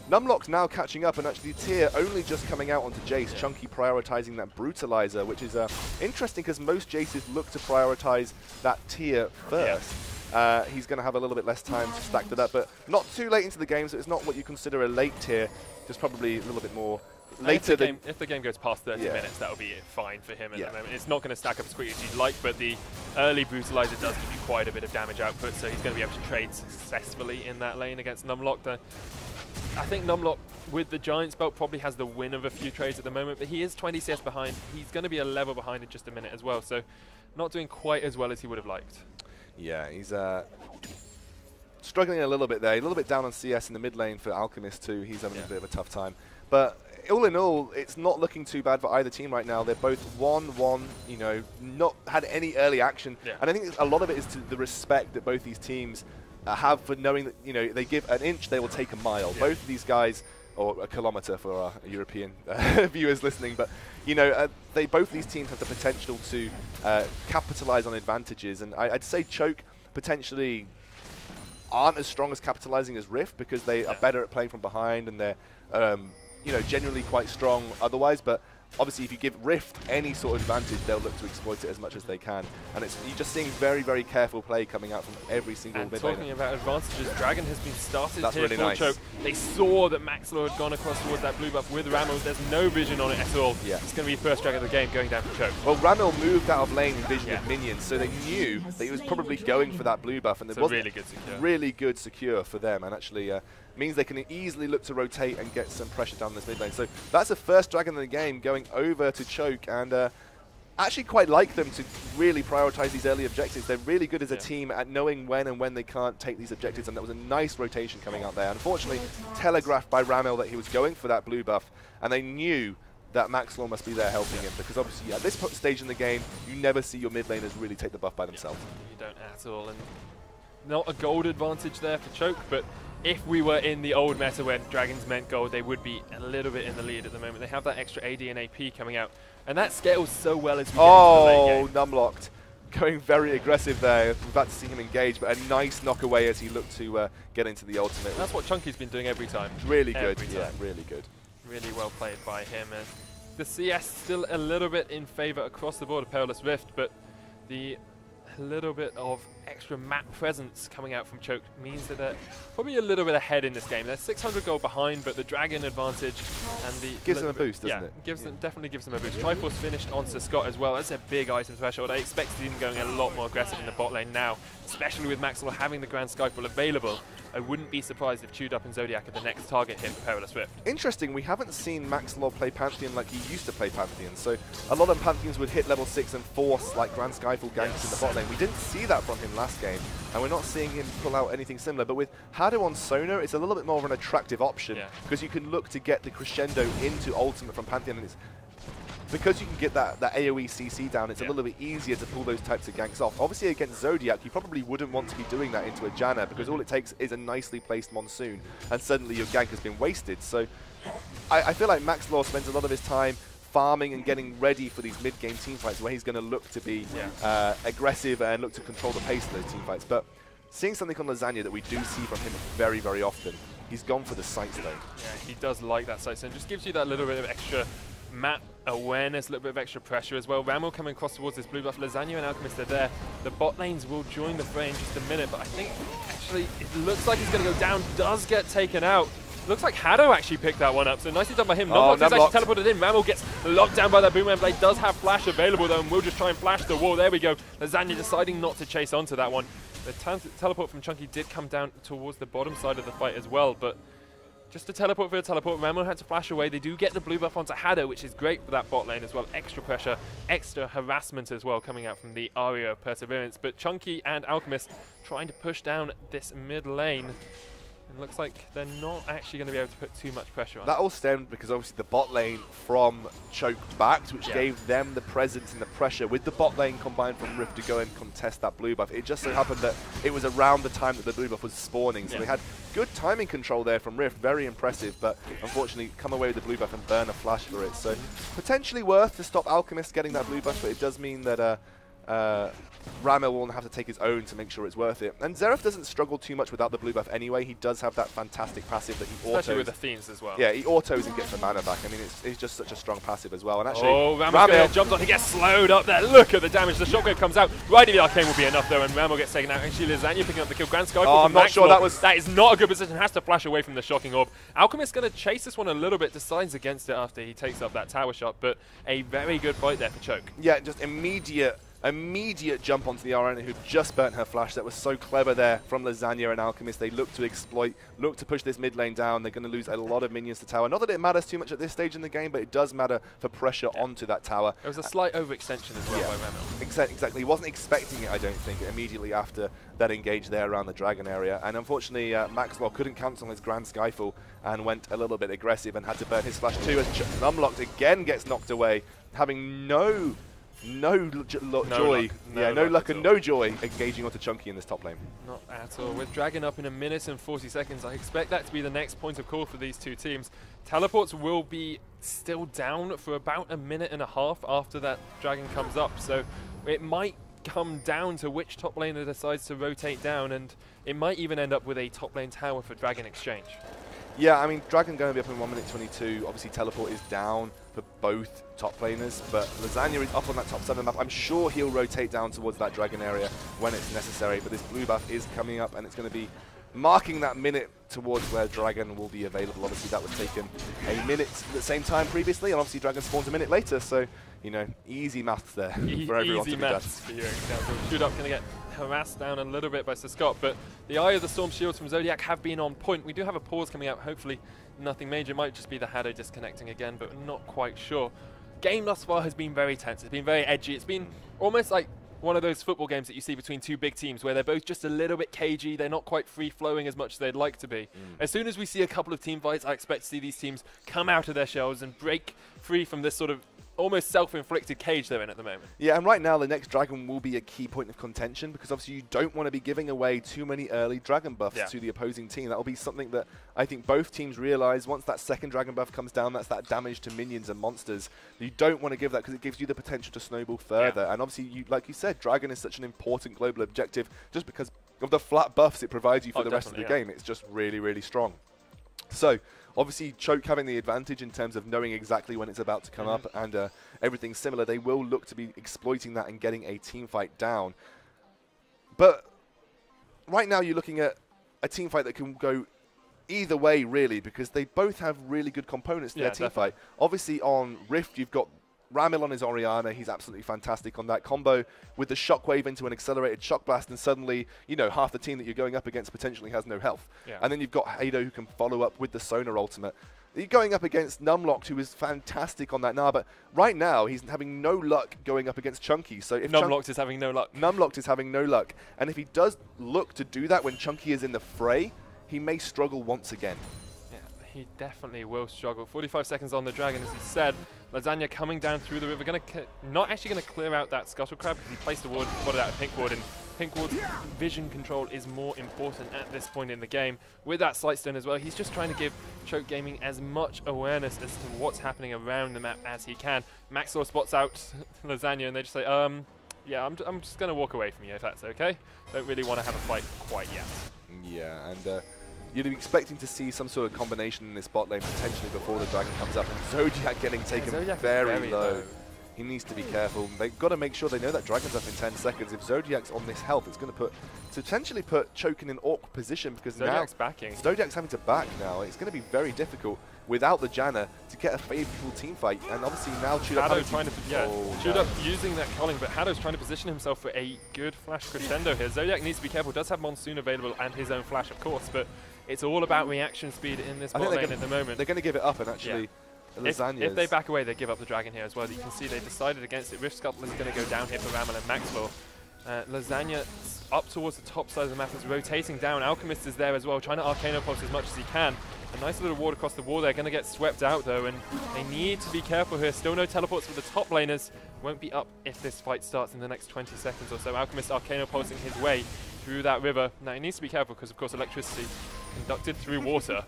Numlock's now catching up, and actually Tyr only just coming out onto Jace. Chunky prioritizing that Brutalizer, which is interesting because most Jaces look to prioritize that Tyr first. He's going to have a little bit less time to stack that up, but not too late into the game, so it's not what you consider a late Tyr, just probably a little bit more later. If the game goes past 30 minutes, that'll be fine for him at the moment. It's not going to stack up as quickly as you'd like, but the early Brutalizer does give you quite a bit of damage output, so he's going to be able to trade successfully in that lane against Numlock. I think Numlock, with the Giant's Belt, probably has the win of a few trades at the moment, but he is 20 CS behind. He's going to be a level behind in just a minute as well, so not doing quite as well as he would have liked. Yeah, he's struggling a little bit there. A little bit down on CS in the mid lane for Alchemist too. He's having a bit of a tough time. But all in all, it's not looking too bad for either team right now. They're both 1-1, you know, not had any early action. And I think a lot of it is to the respect that both these teams have for knowing that, you know, they give an inch, they will take a mile. Both of these guys, or a kilometer for our European viewers listening, but, you know, both these teams have the potential to capitalize on advantages. And I'd say Choke potentially aren't as strong as capitalizing as Rift, because they are better at playing from behind, and they're you know, generally quite strong otherwise, but obviously if you give Rift any sort of advantage, they'll look to exploit it as much as they can. And you're just seeing very, very careful play coming out from every single mid laner. Talking about advantages, Dragon has been started here really for nice. Choke. They saw that Maxlor had gone across towards that blue buff with Ramel. There's no vision on it at all. It's going to be first Dragon of the game going down for Choke. Well, Ramel moved out of lane in vision of minions, so they knew that he was probably going for that blue buff, and it was really good secure for them, and actually means they can easily look to rotate and get some pressure down this mid lane. So that's the first Dragon in the game going over to Choke, and actually quite like them to really prioritize these early objectives. They're really good as a team at knowing when and when they can't take these objectives, and that was a nice rotation coming out there. Unfortunately, telegraphed by Ramel that he was going for that blue buff, and they knew that Maxlor must be there helping him, because obviously at this stage in the game, you never see your mid laners really take the buff by themselves. You don't at all, and not a gold advantage there for Choke, but if we were in the old meta where Dragons meant gold, they would be a little bit in the lead at the moment. They have that extra AD and AP coming out, and that scales so well as we get into the late game. Numlocked going very aggressive there. We're about to see him engage, but a nice knock away as he looked to get into the ultimate. That's what Chunky's been doing every time. Really good, really good. Really well played by him. And the CS still a little bit in favor across the board of Perilous Rift, but the little bit of extra map presence coming out from Choke means that they're probably a little bit ahead in this game. They're 600 gold behind, but the Dragon advantage and the gives them a boost, doesn't it? Definitely gives them a boost. Triforce finished onto Scott as well. That's a big item threshold. I expected him going a lot more aggressive in the bot lane now, especially with Maxwell having the Grand Skyfall available. I wouldn't be surprised if Chewed Up and Zodiac are the next target hit for Perilous Rift. Interesting, we haven't seen Maxlor play Pantheon like he used to play Pantheon, so a lot of Pantheons would hit level 6 and force like Grand Skyfall ganks in the bot lane. We didn't see that from him last game, and we're not seeing him pull out anything similar, but with Haddo on Sona, it's a little bit more of an attractive option, because you can look to get the crescendo into ultimate from Pantheon, and it's because you can get that AoE CC down, it's a little bit easier to pull those types of ganks off. Obviously against Zodiac, you probably wouldn't want to be doing that into a Janna, because all it takes is a nicely placed Monsoon, and suddenly your gank has been wasted. So I feel like Maxlor spends a lot of his time farming and getting ready for these mid-game teamfights, where he's going to look to be aggressive and look to control the pace of those teamfights. But seeing something on Lasagna that we do see from him very, very often, he's gone for the Sightstone. Yeah, he does like that Sightstone. Just gives you that little bit of extra map awareness, a little bit of extra pressure as well. Ramel coming across towards this blue buff. Lasagna and Alchemist are there. The bot lanes will join the fray in just a minute, but I think actually it looks like he's going to go down. Does get taken out. Looks like Haddo actually picked that one up, so nicely done by him. Oh, Numlock is actually teleported in. Ramel gets locked down by that Boomerang Blade. Does have flash available though, and we'll just try and flash the wall. There we go. Lasagna deciding not to chase onto that one. The teleport from Chunky did come down towards the bottom side of the fight as well, but just a teleport for a teleport. Ramel had to flash away. They do get the blue buff onto Haddo, which is great for that bot lane as well. Extra pressure, extra harassment as well coming out from the Aria of Perseverance. But Chunky and Alchemist trying to push down this mid lane. It looks like they're not actually going to be able to put too much pressure on. That all stemmed because obviously the bot lane from Choke backed, which gave them the presence and the pressure with the bot lane combined from Rift to go and contest that blue buff. It just so happened that it was around the time that the blue buff was spawning, so they had good timing control there from Rift, very impressive, but unfortunately come away with the blue buff and burn a flash for it. So potentially worth to stop Alchemist getting that blue buff, but it does mean that Ramel will have to take his own to make sure it's worth it. And Xerath doesn't struggle too much without the blue buff anyway. He does have that fantastic passive that he autos. Especially with the Fiends as well. Yeah, he autos and gets the mana back. I mean, it's just such a strong passive as well. And actually, Ramel jumps on. He gets slowed up there. Look at the damage. The shockwave comes out. Right in the arcane will be enough though, and Ramel gets taken out. Actually, Lasagna picking up the kill. Grand Skyfall I'm not sure that was... That is not a good position. Has to flash away from the shocking orb. Alchemist going to chase this one a little bit. Decides against it after he takes up that tower shot, but a very good fight there for Choke. Yeah, just immediate jump onto the Arena who just burnt her flash. That was so clever there from Lasagna and Alchemist. They look to exploit, look to push this mid lane down. They're going to lose a lot of minions to tower. Not that it matters too much at this stage in the game, but it does matter for pressure onto that tower. There was a slight overextension as well by Ramel. Exactly. He wasn't expecting it, I don't think, immediately after that engage there around the dragon area. And unfortunately, Maxwell couldn't cancel his Grand Skyfall and went a little bit aggressive and had to burn his flash too as Numlocked again gets knocked away, having no joy and no joy engaging onto Chunky in this top lane. Not at all. With Dragon up in 1 minute and 40 seconds, I expect that to be the next point of call for these two teams. Teleports will be still down for about 1.5 minutes after that Dragon comes up, so it might come down to which top laner decides to rotate down, and it might even end up with a top lane tower for Dragon exchange. Yeah, I mean, Dragon going to be up in 1 minute 22. Obviously, Teleport is down for both top laners, but Lasagna is up on that top 7 map. I'm sure he'll rotate down towards that Dragon area when it's necessary, but this blue buff is coming up, and it's going to be marking that minute towards where Dragon will be available. Obviously, that was taken a minute at the same time previously, and obviously Dragon spawns a minute later, so, you know, easy maths there for everyone to do that. Shoot up, going to get harassed down a little bit by Sir Scott, but the Eye of the Storm shields from Zodiac have been on point. We do have a pause coming out, hopefully nothing major. It might just be the Haddo disconnecting again, but we're not quite sure. Game thus far has been very tense. It's been very edgy. It's been almost like one of those football games that you see between two big teams where they're both just a little bit cagey. They're not quite free-flowing as much as they'd like to be. As soon as we see a couple of team fights, I expect to see these teams come out of their shells and break free from this sort of almost self-inflicted cage they're in at the moment. Yeah, and right now the next Dragon will be a key point of contention because obviously you don't want to be giving away too many early Dragon buffs to the opposing team. That will be something that I think both teams realize once that second Dragon buff comes down. That's that damage to minions and monsters. You don't want to give that because it gives you the potential to snowball further. And obviously, you, like you said, Dragon is such an important global objective just because of the flat buffs it provides you for the rest of the game. It's just really, really strong. So obviously, Choke having the advantage in terms of knowing exactly when it's about to come up and everything similar. They will look to be exploiting that and getting a team fight down. But right now, you're looking at a team fight that can go either way, really, because they both have really good components to their team fight. Obviously, on Rift, you've got Ramil on his Orianna. He's absolutely fantastic on that combo with the shockwave into an accelerated shock blast, and suddenly, you know, half the team that you're going up against potentially has no health. And then you've got Haddo who can follow up with the Sonar ultimate. You're going up against Numlocked, who is fantastic on that now, but right now he's having no luck going up against Chunky. So if Numlocked is having no luck. Numlocked is having no luck, and if he does look to do that when Chunky is in the fray, he may struggle once again. He definitely will struggle. 45 seconds on the Dragon, as he said. Lasagna coming down through the river. Not actually going to clear out that Scuttle Crab because he placed the ward, spotted out a Pink Ward, and Pink Ward's vision control is more important at this point in the game. With that Sightstone as well, he's just trying to give Choke Gaming as much awareness as to what's happening around the map as he can. Maxwell spots out Lasagna and they just say, yeah, I'm just going to walk away from you if that's okay. Don't really want to have a fight quite yet. Yeah, and you'd be expecting to see some sort of combination in this bot lane potentially before the Dragon comes up, and Zodiac getting taken very low. he needs to be careful. They've got to make sure they know that Dragon's up in 10 seconds. If Zodiac's on this health, it's going to potentially put Choke in an awkward position, because Zodiac's backing. Zodiac's having to back now. It's going to be very difficult without the Janna to get a favourable team fight. And obviously now Haddo's trying to using that calling, but Haddo's trying to position himself for a good flash crescendo here. Zodiac needs to be careful. Does have Monsoon available and his own flash, of course, but it's all about reaction speed in this bot lane at the moment. They're going to give it up, and actually if they back away, they give up the Dragon here as well. You can see they decided against it. Rift Scuttler is going to go down here for Ramal and Maxwell. Lasagna up towards the top side of the map is rotating down. Alchemist is there as well, trying to Arcano Pulse as much as he can. A nice little ward across the wall there, going to get swept out though, and they need to be careful here. Still no teleports for the top laners. Won't be up if this fight starts in the next 20 seconds or so. Alchemist Arcano Pulsing his way through that river. Now he needs to be careful because of course electricity conducted through water.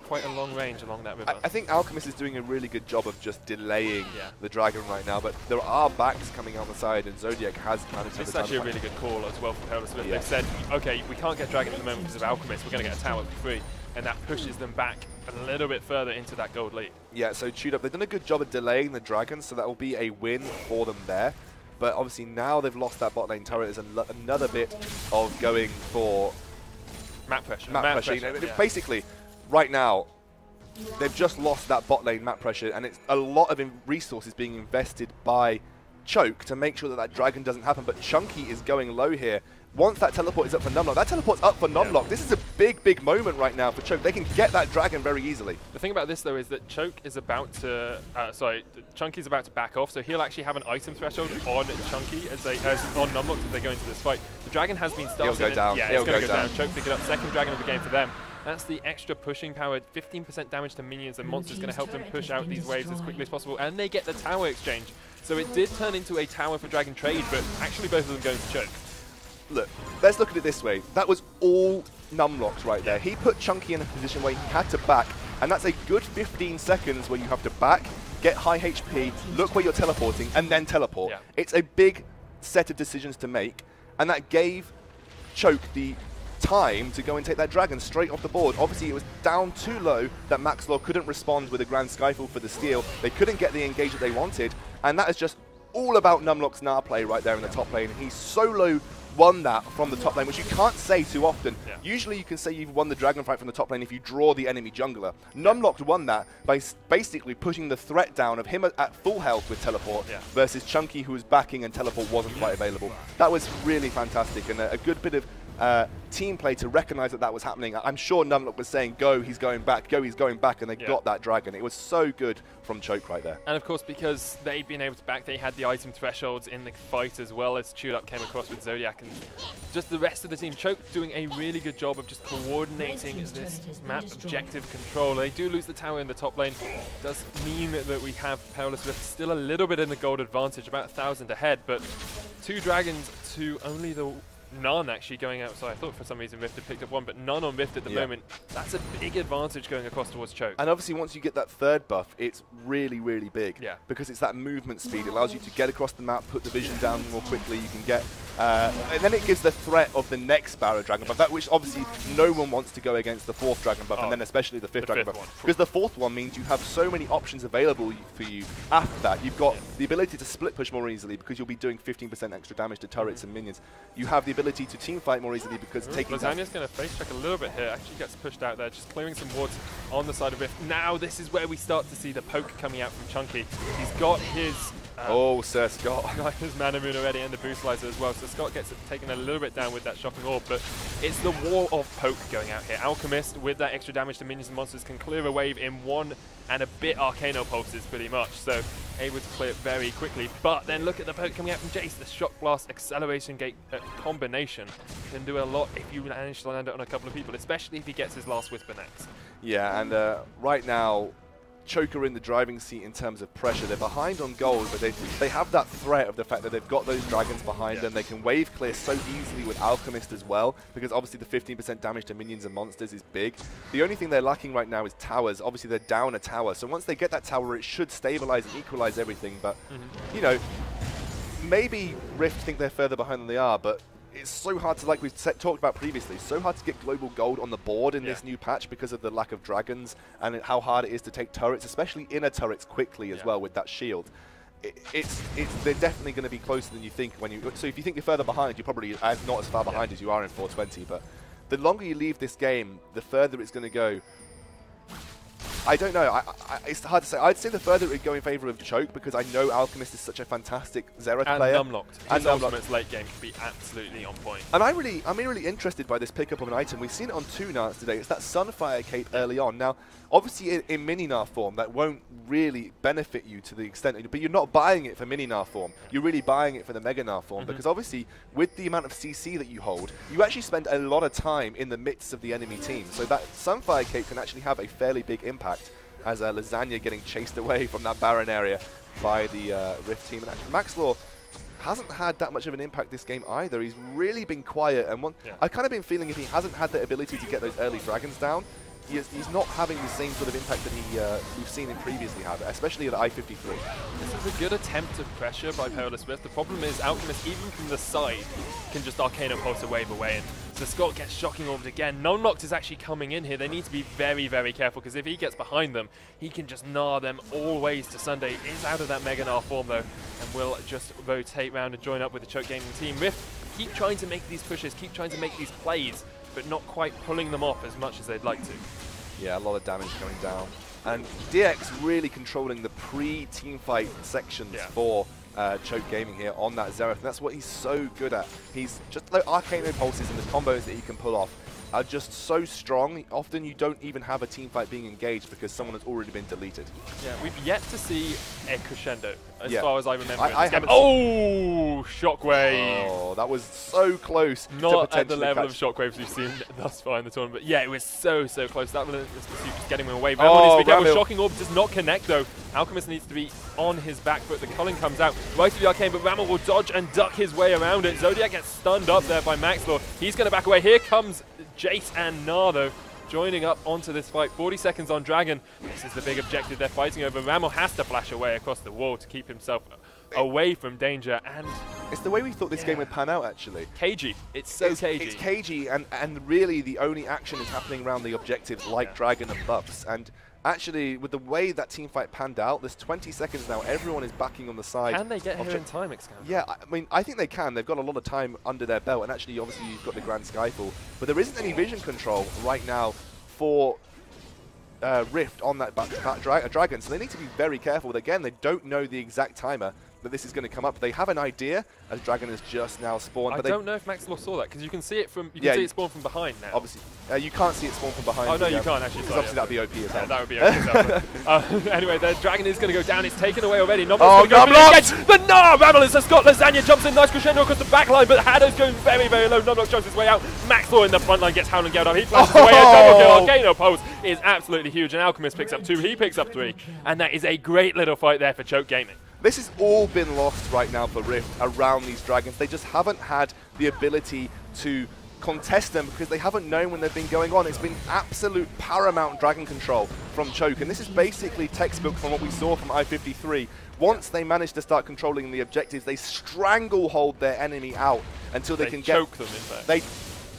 Quite a long range along that river. I think Alchemist is doing a really good job of just delaying the Dragon right now, but there are backs coming out the side, and Zodiac has managed to... It's actually a really good call as well from Perilous. They've said, okay, we can't get Dragon at the moment because of Alchemist, we're going to get a tower for free, and that pushes them back a little bit further into that gold lead. Yeah, so chewed up. They've done a good job of delaying the Dragon, so that will be a win for them there. But obviously now they've lost that bot lane turret, there's another bit of going for... Map pressure. Basically, right now, they've just lost that bot lane map pressure, and it's a lot of resources being invested by Choke to make sure that that Dragon doesn't happen. But Chunky is going low here. Once that teleport is up for Numlock, that teleport's up for Numlock. This is a big, big moment right now for Choke. They can get that Dragon very easily. The thing about this, though, is that Choke is about to... Chunky's about to back off, so he'll actually have an item threshold on Chunky on Numlock as they go into this fight. The Dragon has been started. He'll go down. Yeah, it's going to go down. Choke pick it up. Second Dragon of the game for them. That's the extra pushing power, 15% damage to minions and monsters, going to help them push out these waves as quickly as possible, and they get the tower exchange. So it did turn into a tower for Dragon trade, but actually both of them going to Choke. Look, let's look at it this way. That was all Numlocks right there. He put Chunky in a position where he had to back, and that's a good 15 seconds where you have to back, get high HP, look where you're teleporting, and then teleport. It's a big set of decisions to make, and that gave Choke the time to go and take that Dragon straight off the board. Obviously it was down too low that Maxwell couldn't respond with a Grand Skyfall for the steal. They couldn't get the engage that they wanted, and that is just all about Numlock's Gnar play right there in the top lane. He solo won that from the top lane, which you can't say too often. Usually you can say you've won the Dragon fight from the top lane if you draw the enemy jungler. Numlock won that by basically pushing the threat down of him at full health with teleport versus Chunky, who was backing and teleport wasn't quite available. That was really fantastic, and a good bit of team play to recognize that that was happening. I'm sure Numlock was saying, go, he's going back, go, he's going back, and they got that Dragon. It was so good from Choke right there. And of course, because they'd been able to back, they had the item thresholds in the fight as well as Chewed Up came across with Zodiac, and just the rest of the team. Choke doing a really good job of just coordinating this map objective control. They do lose the tower in the top lane. Does mean that we have Perilous Rift still a little bit in the gold advantage, about 1,000 ahead, but 2 Dragons to only the none actually going outside. I thought for some reason Rift had picked up one, but none on Rift at the moment. That's a big advantage going across towards Choke. And obviously once you get that third buff, it's really, really big. Because it's that movement speed. It allows you to get across the map, put the vision down more quickly. You can get... and then it gives the threat of the next Barrow Dragon buff, which obviously no one wants to go against the 4th Dragon buff, and then especially the 5th Dragon buff. Because the 4th one means you have so many options available for you after that. You've got the ability to split push more easily because you'll be doing 15% extra damage to turrets and minions. You have the ability to team fight more easily because taking... Lasagna's going to face check a little bit here. Actually gets pushed out there, just clearing some wards on the side of Rift. Now this is where we start to see the poke coming out from Chunky. He's got his... Sir Scott. Got his Mana Moon already and the Boostlizer as well, so Scott gets it taken a little bit down with that Shocking Orb, but it's the wall of poke going out here. Alchemist, with that extra damage to minions and monsters, can clear a wave in 1 and a bit Arcano Pulses pretty much, so able to clear it very quickly. But then look at the poke coming out from Jace. The Shock Blast Acceleration Gate combination can do a lot if you manage to land it on a couple of people, especially if he gets his last Whisper next. Yeah, and right now, Choker in the driving seat in terms of pressure. They're behind on gold, but they have that threat of the fact that they've got those Dragons behind them. They can wave clear so easily with Alchemist as well, because obviously the 15% damage to minions and monsters is big. The only thing they're lacking right now is towers. Obviously they're down a tower, so once they get that tower, it should stabilize and equalize everything. But, you know, maybe Rift think they're further behind than they are, but it's so hard to, like we've talked about previously, so hard to get global gold on the board in this new patch because of the lack of Dragons and how hard it is to take turrets, especially inner turrets, quickly as well with that shield. they're definitely going to be closer than you think. So if you think you're further behind, you're probably not as far behind as you are in 420. But the longer you leave this game, the further it's going to go. I don't know. It's hard to say. I'd say the further it would go in favour of Choke, because I know Alchemist is such a fantastic Xerath player. And Numlocked. His ultimate's late game can be absolutely on point. And I'm really interested by this pickup of an item. We've seen it on 2 Nards today. It's that Sunfire Cape early on. Now, obviously in Mini-Nar form, that won't really benefit you to the extent, but you're not buying it for Mini-Nar form. You're really buying it for the Mega-Nar form, because obviously with the amount of CC that you hold, you actually spend a lot of time in the midst of the enemy team. So that Sunfire Cape can actually have a fairly big impact, as Lasagna getting chased away from that Baron area by the Rift team. And actually, Maxlor hasn't had that much of an impact this game either. He's really been quiet, and I've kind of been feeling if he hasn't had the ability to get those early dragons down, he's not having the same sort of impact that we've seen him previously have, especially at I-53. This is a good attempt of pressure by Perilous. The problem is Alchemist, even from the side, can just Arcano Pulse a wave away, and so Scott gets Shocking Orbed again. Nonlocked is actually coming in here. They need to be very, very careful, because if he gets behind them, he can just gnar them all ways to Sunday. Is out of that Mega Gnar form, though, and will just rotate round and join up with the Choke Gaming team. Rift keep trying to make these pushes, keep trying to make these plays, but not quite pulling them off as much as they'd like to. Yeah, a lot of damage going down. And DX really controlling the pre-teamfight sections for Choke Gaming here on that Xerath. And that's what he's so good at. He's just like Arcano Pulses and the combos that he can pull off are just so strong. Often you don't even have a team fight being engaged because someone has already been deleted. Yeah, we've yet to see a crescendo, as far as I remember. Shockwave! Oh, that was so close. Not at the level of shockwaves we've seen thus far in the tournament, but yeah, it was so close. That was just getting him away. Shocking Orb does not connect though. Alchemist needs to be on his back foot. The Culling comes out right to the arcane, but Ramel will dodge and duck his way around it. Zodiac gets stunned up there by Maxlor. He's going to back away. Here comes Jace and Gnar though, joining up onto this fight. 40 seconds on Dragon. This is the big objective they're fighting over. Ramel has to flash away across the wall to keep himself away from danger, and it's the way we thought this game would pan out, actually. Cagey. It's cagey. It's cagey, and really the only action is happening around the objectives like Dragon and buffs. And actually, with the way that team fight panned out, there's 20 seconds now. Everyone is backing on the side. Can they get here in time, Xscan? Yeah, I mean, I think they can. They've got a lot of time under their belt, and actually, obviously, you've got the Grand Skyfall. But there isn't any vision control right now for Rift on that Dragon, so they need to be very careful. But again, they don't know the exact timer that this is going to come up. They have an idea, as Dragon has just now spawned. I don't know if Maxlor saw that, because you can see it from see it spawn from behind now. Obviously, you can't see it spawn from behind. Oh no, you can't actually. Because obviously that would be OP as hell. Yeah, that would be OP as hell. Anyway, the Dragon is going to go down. It's taken away already. But no! Ramel is a Scott. Lasagna jumps in. Nice crescendo across the back line, but Haddo's going very, very low. Numlock jumps his way out. Maxlor in the front line gets Howling Gale down. He flashes away. A double kill. Arcano Pulse is absolutely huge, and Alchemist picks up 2. He picks up 3, and that is a great little fight there for Choke Gaming. This has all been lost right now for Rift around these Dragons. They just haven't had the ability to contest them because they haven't known when they've been going on. It's been absolute paramount Dragon control from Choke, and this is basically textbook from what we saw from I-53. Once they manage to start controlling the objectives, they stranglehold their enemy out until they can choke them in there.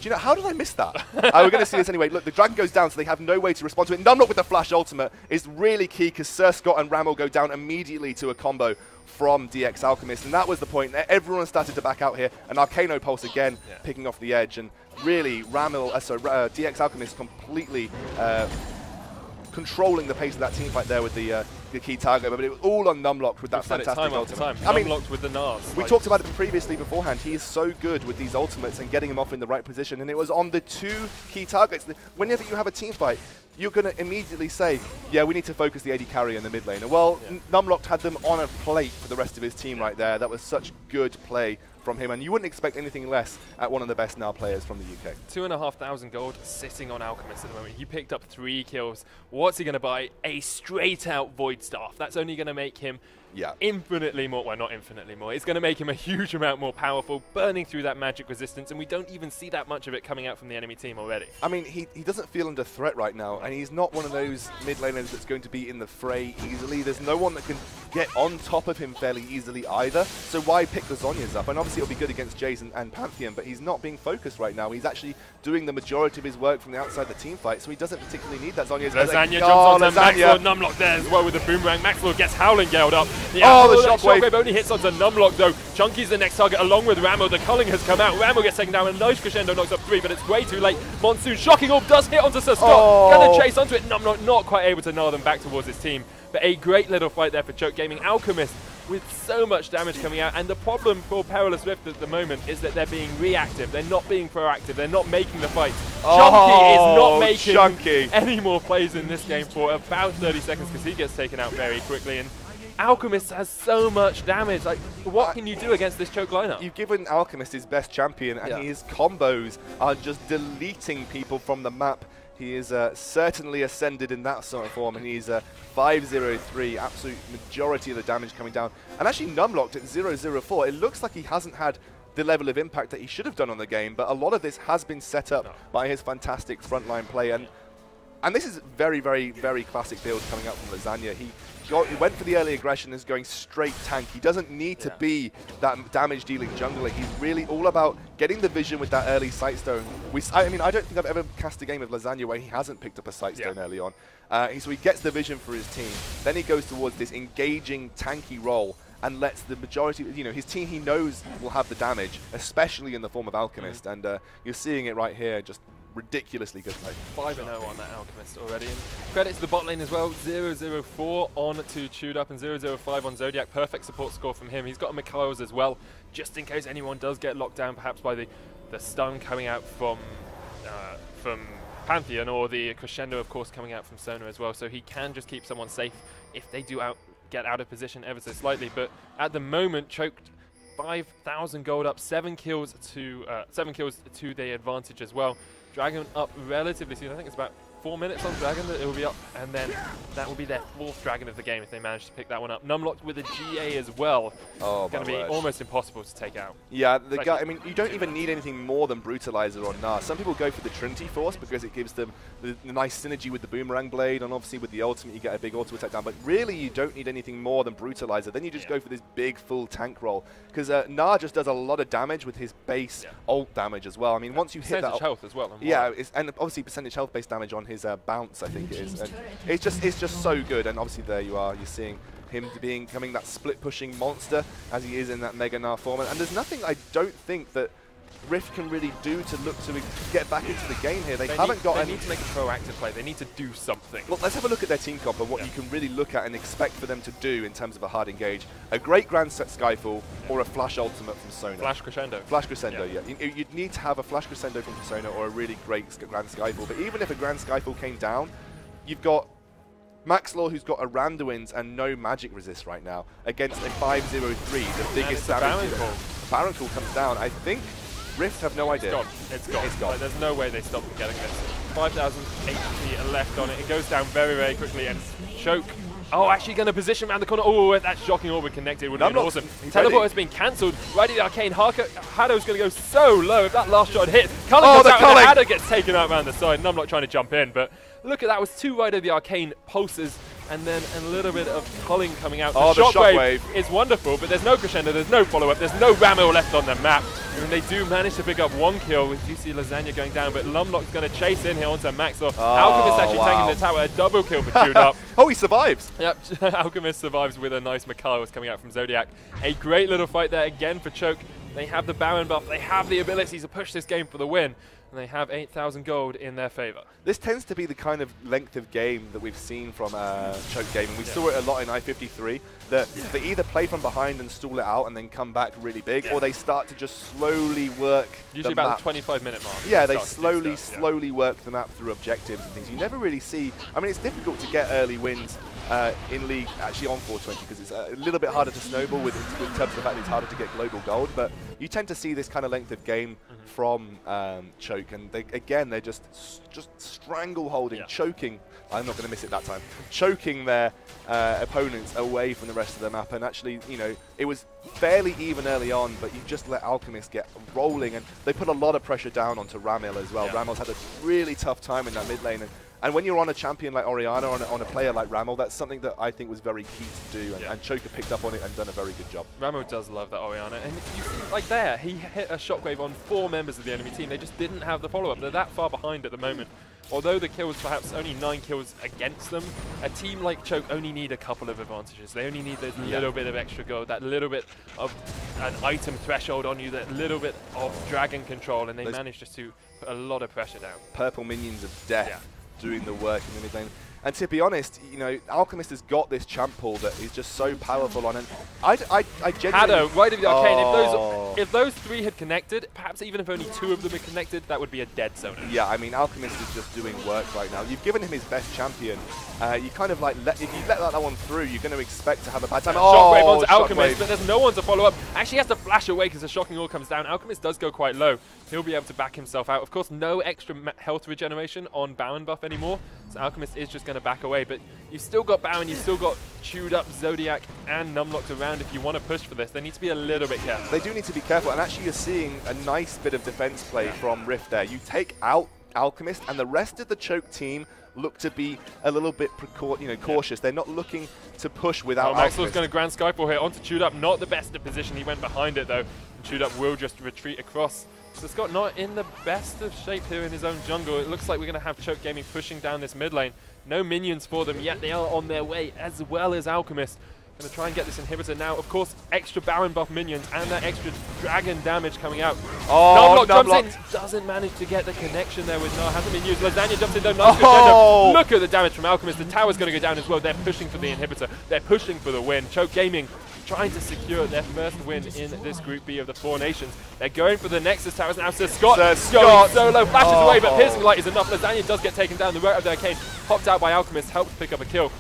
Do you know, how did I miss that? We're going to see this anyway. Look, the Dragon goes down, so they have no way to respond to it. Numlock with the Flash Ultimate is really key, because Sir Scott and Ramel go down immediately to a combo from DX Alchemist, and that was the point. Everyone started to back out here, and Arcano Pulse again picking off the edge, and really DX Alchemist completely controlling the pace of that team fight there with the key target, but it was all on Numlock with that fantastic ultimate. Numlocked with the Gnars. We talked about it previously beforehand. He is so good with these ultimates and getting him off in the right position, and it was on the 2 key targets. Whenever you have a team fight, you're going to immediately say, yeah, we need to focus the AD carry in the mid lane. And well, Numlocked had them on a plate for the rest of his team right there. That was such good play from him, and you wouldn't expect anything less at one of the best Gnar players from the UK. 2,500 gold sitting on Alchemist at the moment. He picked up 3 kills. What's he going to buy? A straight out Void Staff. That's only going to make him infinitely more, well, not infinitely more. It's going to make him a huge amount more powerful, burning through that magic resistance, and we don't even see that much of it coming out from the enemy team already. I mean, he doesn't feel under threat right now, and he's not one of those mid laners that's going to be in the fray easily. There's no one that can get on top of him fairly easily either. So why pick the Zhonya's up? And obviously it'll be good against Jason and Pantheon, but he's not being focused right now. He's actually doing the majority of his work from the outside the team fight, so he doesn't particularly need that Zhonya. Lasagna jumps onto Maxwell, Numlock there as well with the boomerang. Maxwell gets Howling Galed up. The shockwave only hits onto Numlock though. Chunky's the next target along with Ramo. The culling has come out. Ramo gets taken down. A nice crescendo knocks up 3, but it's way too late. Monsoon shocking orb does hit onto Sir Scott. Gonna chase onto it. Numlock not quite able to nail them back towards his team. But a great little fight there for Choke Gaming. Alchemist with so much damage coming out, and the problem for Perilous Rift at the moment is that they're being reactive. They're not being proactive. They're not making the fight. Chunky is not making any more plays in this game for about 30 seconds because he gets taken out very quickly. And Alchemist has so much damage. Like, what can you do against this Choke lineup? You've given Alchemist his best champion, and his combos are just deleting people from the map. He is certainly ascended in that sort of form, and he's 5-0-3, absolute majority of the damage coming down. And actually Numlocked at 0-0-4, it looks like he hasn't had the level of impact that he should have done on the game, but a lot of this has been set up by his fantastic frontline play. And this is very, very, very classic build coming out from Lasagna. He went for the early aggression, is going straight tank. He doesn't need to be that damage-dealing jungler. He's really all about getting the vision with that early Sightstone. I mean, I don't think I've ever cast a game of Lasagna where he hasn't picked up a Sightstone early on. So he gets the vision for his team. Then he goes towards this engaging, tanky role and lets the majority, his team he knows will have the damage, especially in the form of Alchemist. And you're seeing it right here, just ridiculously good play. 5-0 on that Alchemist already. And credit to the bot lane as well. 0-0-4 on to Chewed Up and 0-0-5 on Zodiac. Perfect support score from him. He's got a Mikhail's as well, just in case anyone does get locked down, perhaps by the stun coming out from Pantheon, or the crescendo, of course, coming out from Sona as well. So he can just keep someone safe if they do get out of position ever so slightly. But at the moment, Choked 5,000 gold up, 7 kills to their advantage as well. Dragon up relatively soon. I think it's about 4 minutes on Dragon that it will be up, and then that will be their 4th Dragon of the game if they manage to pick that one up. Numlocked with a GA as well. Oh, going to be almost impossible to take out. Yeah, the guy. I mean, you don't even need anything more than Brutalizer or Gnar. Some people go for the Trinity Force because it gives them the nice synergy with the Boomerang Blade, and obviously with the ultimate you get a big auto attack down. But really, you don't need anything more than Brutalizer. Then you just go for this big full tank roll because Gnar just does a lot of damage with his base ult damage as well. I mean, once you hit that health as well. And obviously percentage health based damage on his bounce, I think it is. And it's just so good. And obviously there you are. You're seeing him becoming that split pushing monster as he is in that Mega Gnar form. And there's nothing I don't think that Rift can really do to look to get back into the game here. They need to make a proactive play. They need to do something. Well, let's have a look at their team comp and what you can really look at and expect for them to do in terms of a hard engage. A great Grand Skyfall or a Flash Ultimate from Sona. Flash Crescendo. Flash Crescendo, You'd need to have a Flash Crescendo from Sona or a really great Grand Skyfall. But even if a Grand Skyfall came down, you've got Maxlaw, who's got a Randuin's and no magic resist right now against a 5-0-3, the biggest damage. Baron Call comes down. I think Rift have no idea. It's gone. Like, there's no way they stop from getting this. 5,000 HP left on it. It goes down very, very quickly, and Choke. Oh, actually going to position around the corner. Oh, that shocking orb connected would have been awesome. Teleport has been cancelled. Right at the Arcane. Hado's going to go so low. If that last shot hit, Culling comes out and Hado gets taken out around the side. Numlock trying to jump in, but look at that. Was 2 right of the Arcane pulses, and then a little bit of culling coming out. Oh, the shockwave is wonderful, but there's no crescendo, there's no follow-up, there's no Ramo left on the map. And they do manage to pick up 1 kill with GC Lasagna going down, but Numlock's going to chase in here onto Maxlaw. Alchemist actually tanking the tower, a double kill for Chewed Up. Oh, he survives. Yep, Alchemist survives with a nice Mikhail's coming out from Zodiac. A great little fight there again for Choke. They have the Baron buff, they have the ability to push this game for the win, and they have 8,000 gold in their favor. This tends to be the kind of length of game that we've seen from Choke Gaming. We saw it a lot in I-53, that they either play from behind and stall it out and then come back really big, or they start to just slowly work usually about the 25-minute mark. Yeah, they slowly work the map through objectives and things. You never really see, I mean, it's difficult to get early wins in League, actually on 420, because it's a little bit harder to snowball in terms of the fact that it's harder to get global gold, but you tend to see this kind of length of game from Choke, and they're just strangle-holding, choking, I'm not going to miss it that time, choking their opponents away from the rest of the map. And actually, it was fairly even early on, but you just let Alchemist get rolling, and they put a lot of pressure down onto Ramil as well. Ramil's had a really tough time in that mid lane, and when you're on a champion like Orianna, on a player like Ramil, that's something that I think was very key to do, and Choker picked up on it and done a very good job. Ramil does love that Orianna, and you see, like there, he hit a shockwave on 4 members of the enemy team. They just didn't have the follow-up. They're that far behind at the moment. Although the kills, perhaps only 9 kills against them, a team like Choke only need a couple of advantages. They only need those little bit of extra gold, that little bit of an item threshold on you, that little bit of dragon control, and they manage just to put a lot of pressure down. Purple minions of death doing the work in the mid lane. And to be honest, you know, Alchemist has got this champ pool that is just so powerful on, and I genuinely... Haddo, right of the arcane. If those 3 had connected, perhaps even if only 2 of them had connected, that would be a dead zone. Yeah, I mean, Alchemist is just doing work right now. You've given him his best champion. You kind of like, if you let that one through, you're going to expect to have a bad time. Shockwave onto Alchemist, but there's no one to follow up. Actually, he has to flash away because the shocking ore comes down. Alchemist does go quite low. He'll be able to back himself out. Of course, no extra health regeneration on Baron buff anymore, so Alchemist is just going to back away. But you've still got Baron, you've still got chewed up Zodiac and Numlocked around if you want to push for this. They need to be a little bit careful. They do need to be careful, and actually you're seeing a nice bit of defense play from Rift there. You take out Alchemist, and the rest of the Choke team look to be a little bit cautious. They're not looking to push without Maxwell's going to Grand Skyfall here onto Chewed Up. Not the best of position. He went behind it, though. And Chewed Up will just retreat across. So Scott not in the best of shape here in his own jungle. It looks like we're going to have Choke Gaming pushing down this mid lane. No minions for them, yet they are on their way, as well as Alchemist. Going to try and get this inhibitor now. Of course, extra Baron buff minions and that extra dragon damage coming out. Oh, Numlock jumps in, doesn't manage to get the connection there with Gnar. Hasn't been used. Lasagna jumps in though. Nice Look at the damage from Alchemist. The tower's going to go down as well. They're pushing for the inhibitor. They're pushing for the win. Choke Gaming trying to secure their first win in this Group B of the 4 nations. They're going for the Nexus towers now. So Scott going solo, flashes away, but Piercing Light is enough. Lasagna does get taken down. The route of the arcane popped out by Alchemist, helps pick up a kill.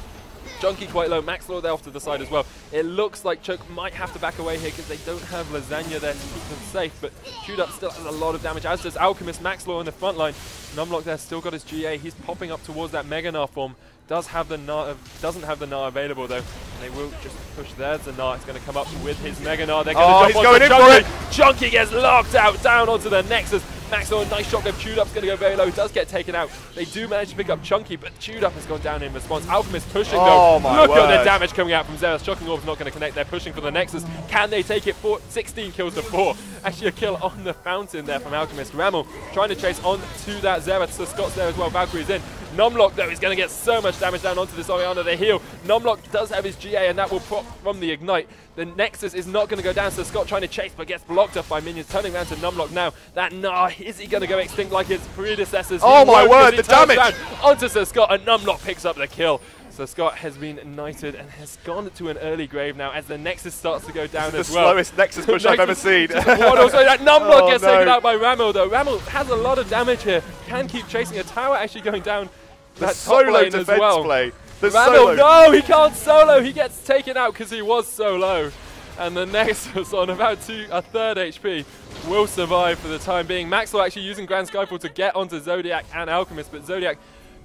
Junkie quite low, Max Law there off to the side as well. It looks like Choke might have to back away here because they don't have Lasagna there to keep them safe, but Chewed Up still has a lot of damage, as does Alchemist. Max Law in the front line. Numlock there still got his GA. He's popping up towards that Mega Gnar form. Doesn't have the Gnar available though. They will just push there. The Gnar is going to come up with his Mega Gnar. They're going to jump onto Junkie. Junkie gets locked out down onto the Nexus. Max Law, nice shot there. Chewed Up's going to go very low. Does get taken out. They do manage to pick up Chunky, but Chewed Up has gone down in response. Alchemist pushing though. Look at the damage coming out from Xerath. Shocking Orb's not going to connect. They're pushing for the Nexus. Can they take it? 16 kills to 4. Actually a kill on the fountain there from Alchemist. Ramil trying to chase on to that Xerath. So Scott's there as well. Valkyrie's in. Numlock though is going to get so much damage down onto this Orianna. They heal. Numlock does have his GA and that will prop from the Ignite. The Nexus is not going to go down, so Scott trying to chase but gets blocked up by minions. Turning around to Numlock now. That Gnar, is he going to go extinct like his predecessors? Oh my word, the damage! Onto Sir Scott, and Numlock picks up the kill. So Scott has been knighted and has gone to an early grave now as the Nexus starts to go down as well. The slowest Nexus push I've ever seen. Also, that Numlock gets taken out by Ramil though. Ramil has a lot of damage here. Can keep chasing. A tower actually going down. That solo defense play. Ramil, no, he can't solo. He gets taken out because he was so low. And the Nexus on about a third HP will survive for the time being. Maxwell actually using Grand Skyfall to get onto Zodiac and Alchemist, but Zodiac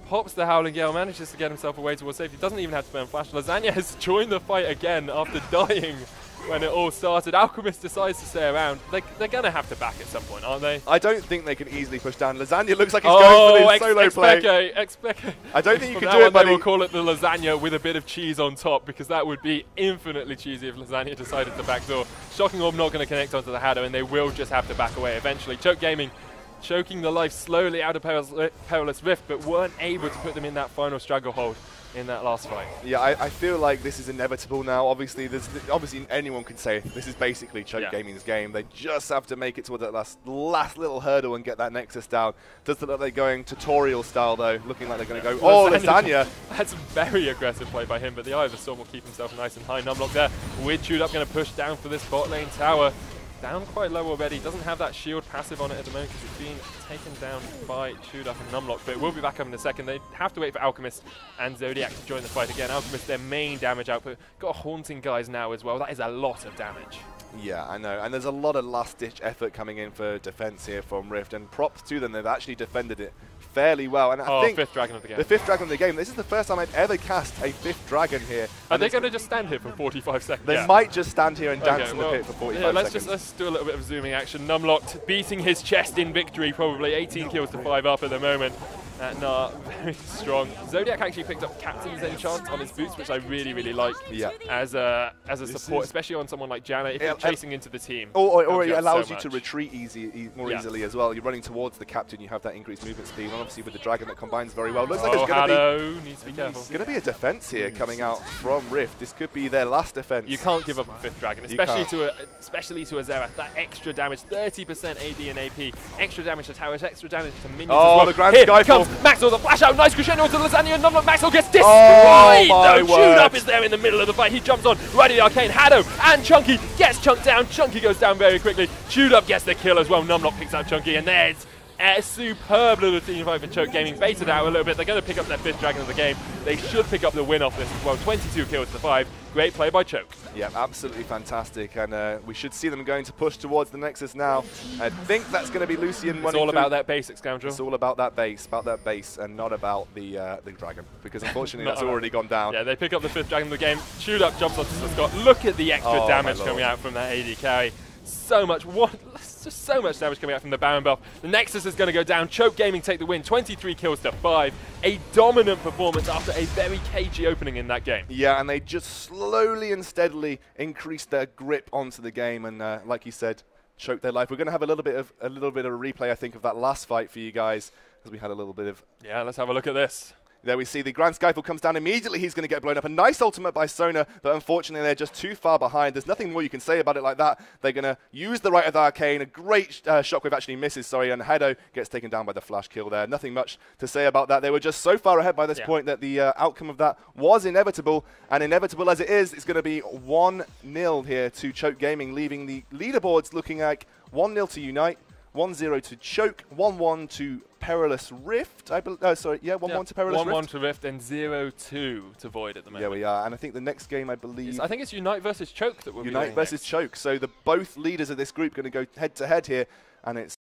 pops the Howling Gale, manages to get himself away towards safety. Doesn't even have to burn Flash. Lasagna has joined the fight again after dying when it all started. Alchemist decides to stay around. They're going to have to back at some point, aren't they? I don't think they can easily push down. Lasagna looks like he's going for his solo play. I don't think you can do it, buddy. We'll call it the Lasagna with a bit of cheese on top, because that would be infinitely cheesy if Lasagna decided to backdoor. Shocking Orb not going to connect onto the Haddo, and they will just have to back away eventually. Choke Gaming choking the life slowly out of Perilous Rift, but weren't able to put them in that final stranglehold in that last fight. Yeah, I feel like this is inevitable now. Obviously, anyone could say this is basically Choke Gaming's game. They just have to make it to that last little hurdle and get that Nexus down. Does look like they're going tutorial style though, looking like they're going to go. Oh, Lasagna! That's very aggressive play by him, but the Eye of the Storm will keep himself nice and high. Numlock there with Chewed Up, going to push down for this bot lane tower. Down quite low already. Doesn't have that shield passive on it at the moment because it's being taken down by Chewed Up and Numlock, but it will be back up in a second. They have to wait for Alchemist and Zodiac to join the fight again. Alchemist, their main damage output. Got Haunting guys now as well. That is a lot of damage. Yeah, I know. And there's a lot of last-ditch effort coming in for defense here from Rift, and props to them. They've actually defended it fairly well. And I think 5th dragon of the game. The 5th dragon of the game. This is the first time I've ever cast a 5th dragon here. Are they going to just stand here for 45 seconds? They might just stand here and dance in the pit for 45 seconds. Let's do a little bit of zooming action. Numlocked beating his chest in victory, probably 18 kills to 5 up at the moment. Nah, very strong. Zodiac actually picked up Captain's Enchant on his boots, which I really, really like as a support, especially on someone like Janna if you're chasing into the team. Or it allows you to retreat more easily as well. You're running towards the captain, you have that increased movement speed, and obviously with the dragon that combines very well. Looks like it's going to be a defense here coming out from Rift. This could be their last defense. You can't give up a 5th dragon, especially to a Xerath. That extra damage, 30% AD and AP, extra damage to towers, extra damage to minions as well. The Grand Skyfall. Maxwell, the flash out, nice crescendo into Lasagna, and Numlock Maxwell gets destroyed! Shoot Up is there in the middle of the fight, he jumps on, right at the arcane, Haddo and Chunky gets chunked down, Chunky goes down very quickly, Shoot Up gets the kill as well, Numlock picks out Chunky, and there's a superb little team fight for Choke Gaming, baited out a little bit, they're going to pick up their 5th dragon of the game, they should pick up the win off this as well, 22 kills to 5, great play by Choke. Yeah, absolutely fantastic, and we should see them going to push towards the Nexus now. I think that's going to be Lucian. It's all about that basic scoundrel. It's all about that base, and not about the dragon, because unfortunately that's already gone down. Yeah, they pick up the 5th dragon of the game. Shoot Up jumps onto Scott. Look at the extra damage coming out from that AD carry. So much damage coming out from the Baron buff. The Nexus is going to go down. Choke Gaming take the win, 23 kills to 5. A dominant performance after a very cagey opening in that game. Yeah, and they just slowly and steadily increased their grip onto the game, and like you said, choked their life. We're going to have a little bit of a replay, I think, of that last fight for you guys, because we had a little bit of. Yeah, let's have a look at this. There we see the Grand Skyfall comes down immediately. He's going to get blown up. A nice ultimate by Sona, but unfortunately they're just too far behind. There's nothing more you can say about it like that. They're going to use the right of the arcane. A great shockwave actually misses, and Haddo gets taken down by the flash kill there. Nothing much to say about that. They were just so far ahead by this point that the outcome of that was inevitable. And inevitable as it is, it's going to be 1-0 here to Choke Gaming, leaving the leaderboards looking like 1-0 to Unite, 1-0 to Choke, 1-1 to Perilous Rift. 1-1 to Perilous Rift. 1-1 to Rift and 0-2 to Void at the moment. Yeah, we are. And I think the next game, I believe. I think it's Unite versus Choke that we'll be Unite versus Choke. So both leaders of this group going to go head to head here, and it's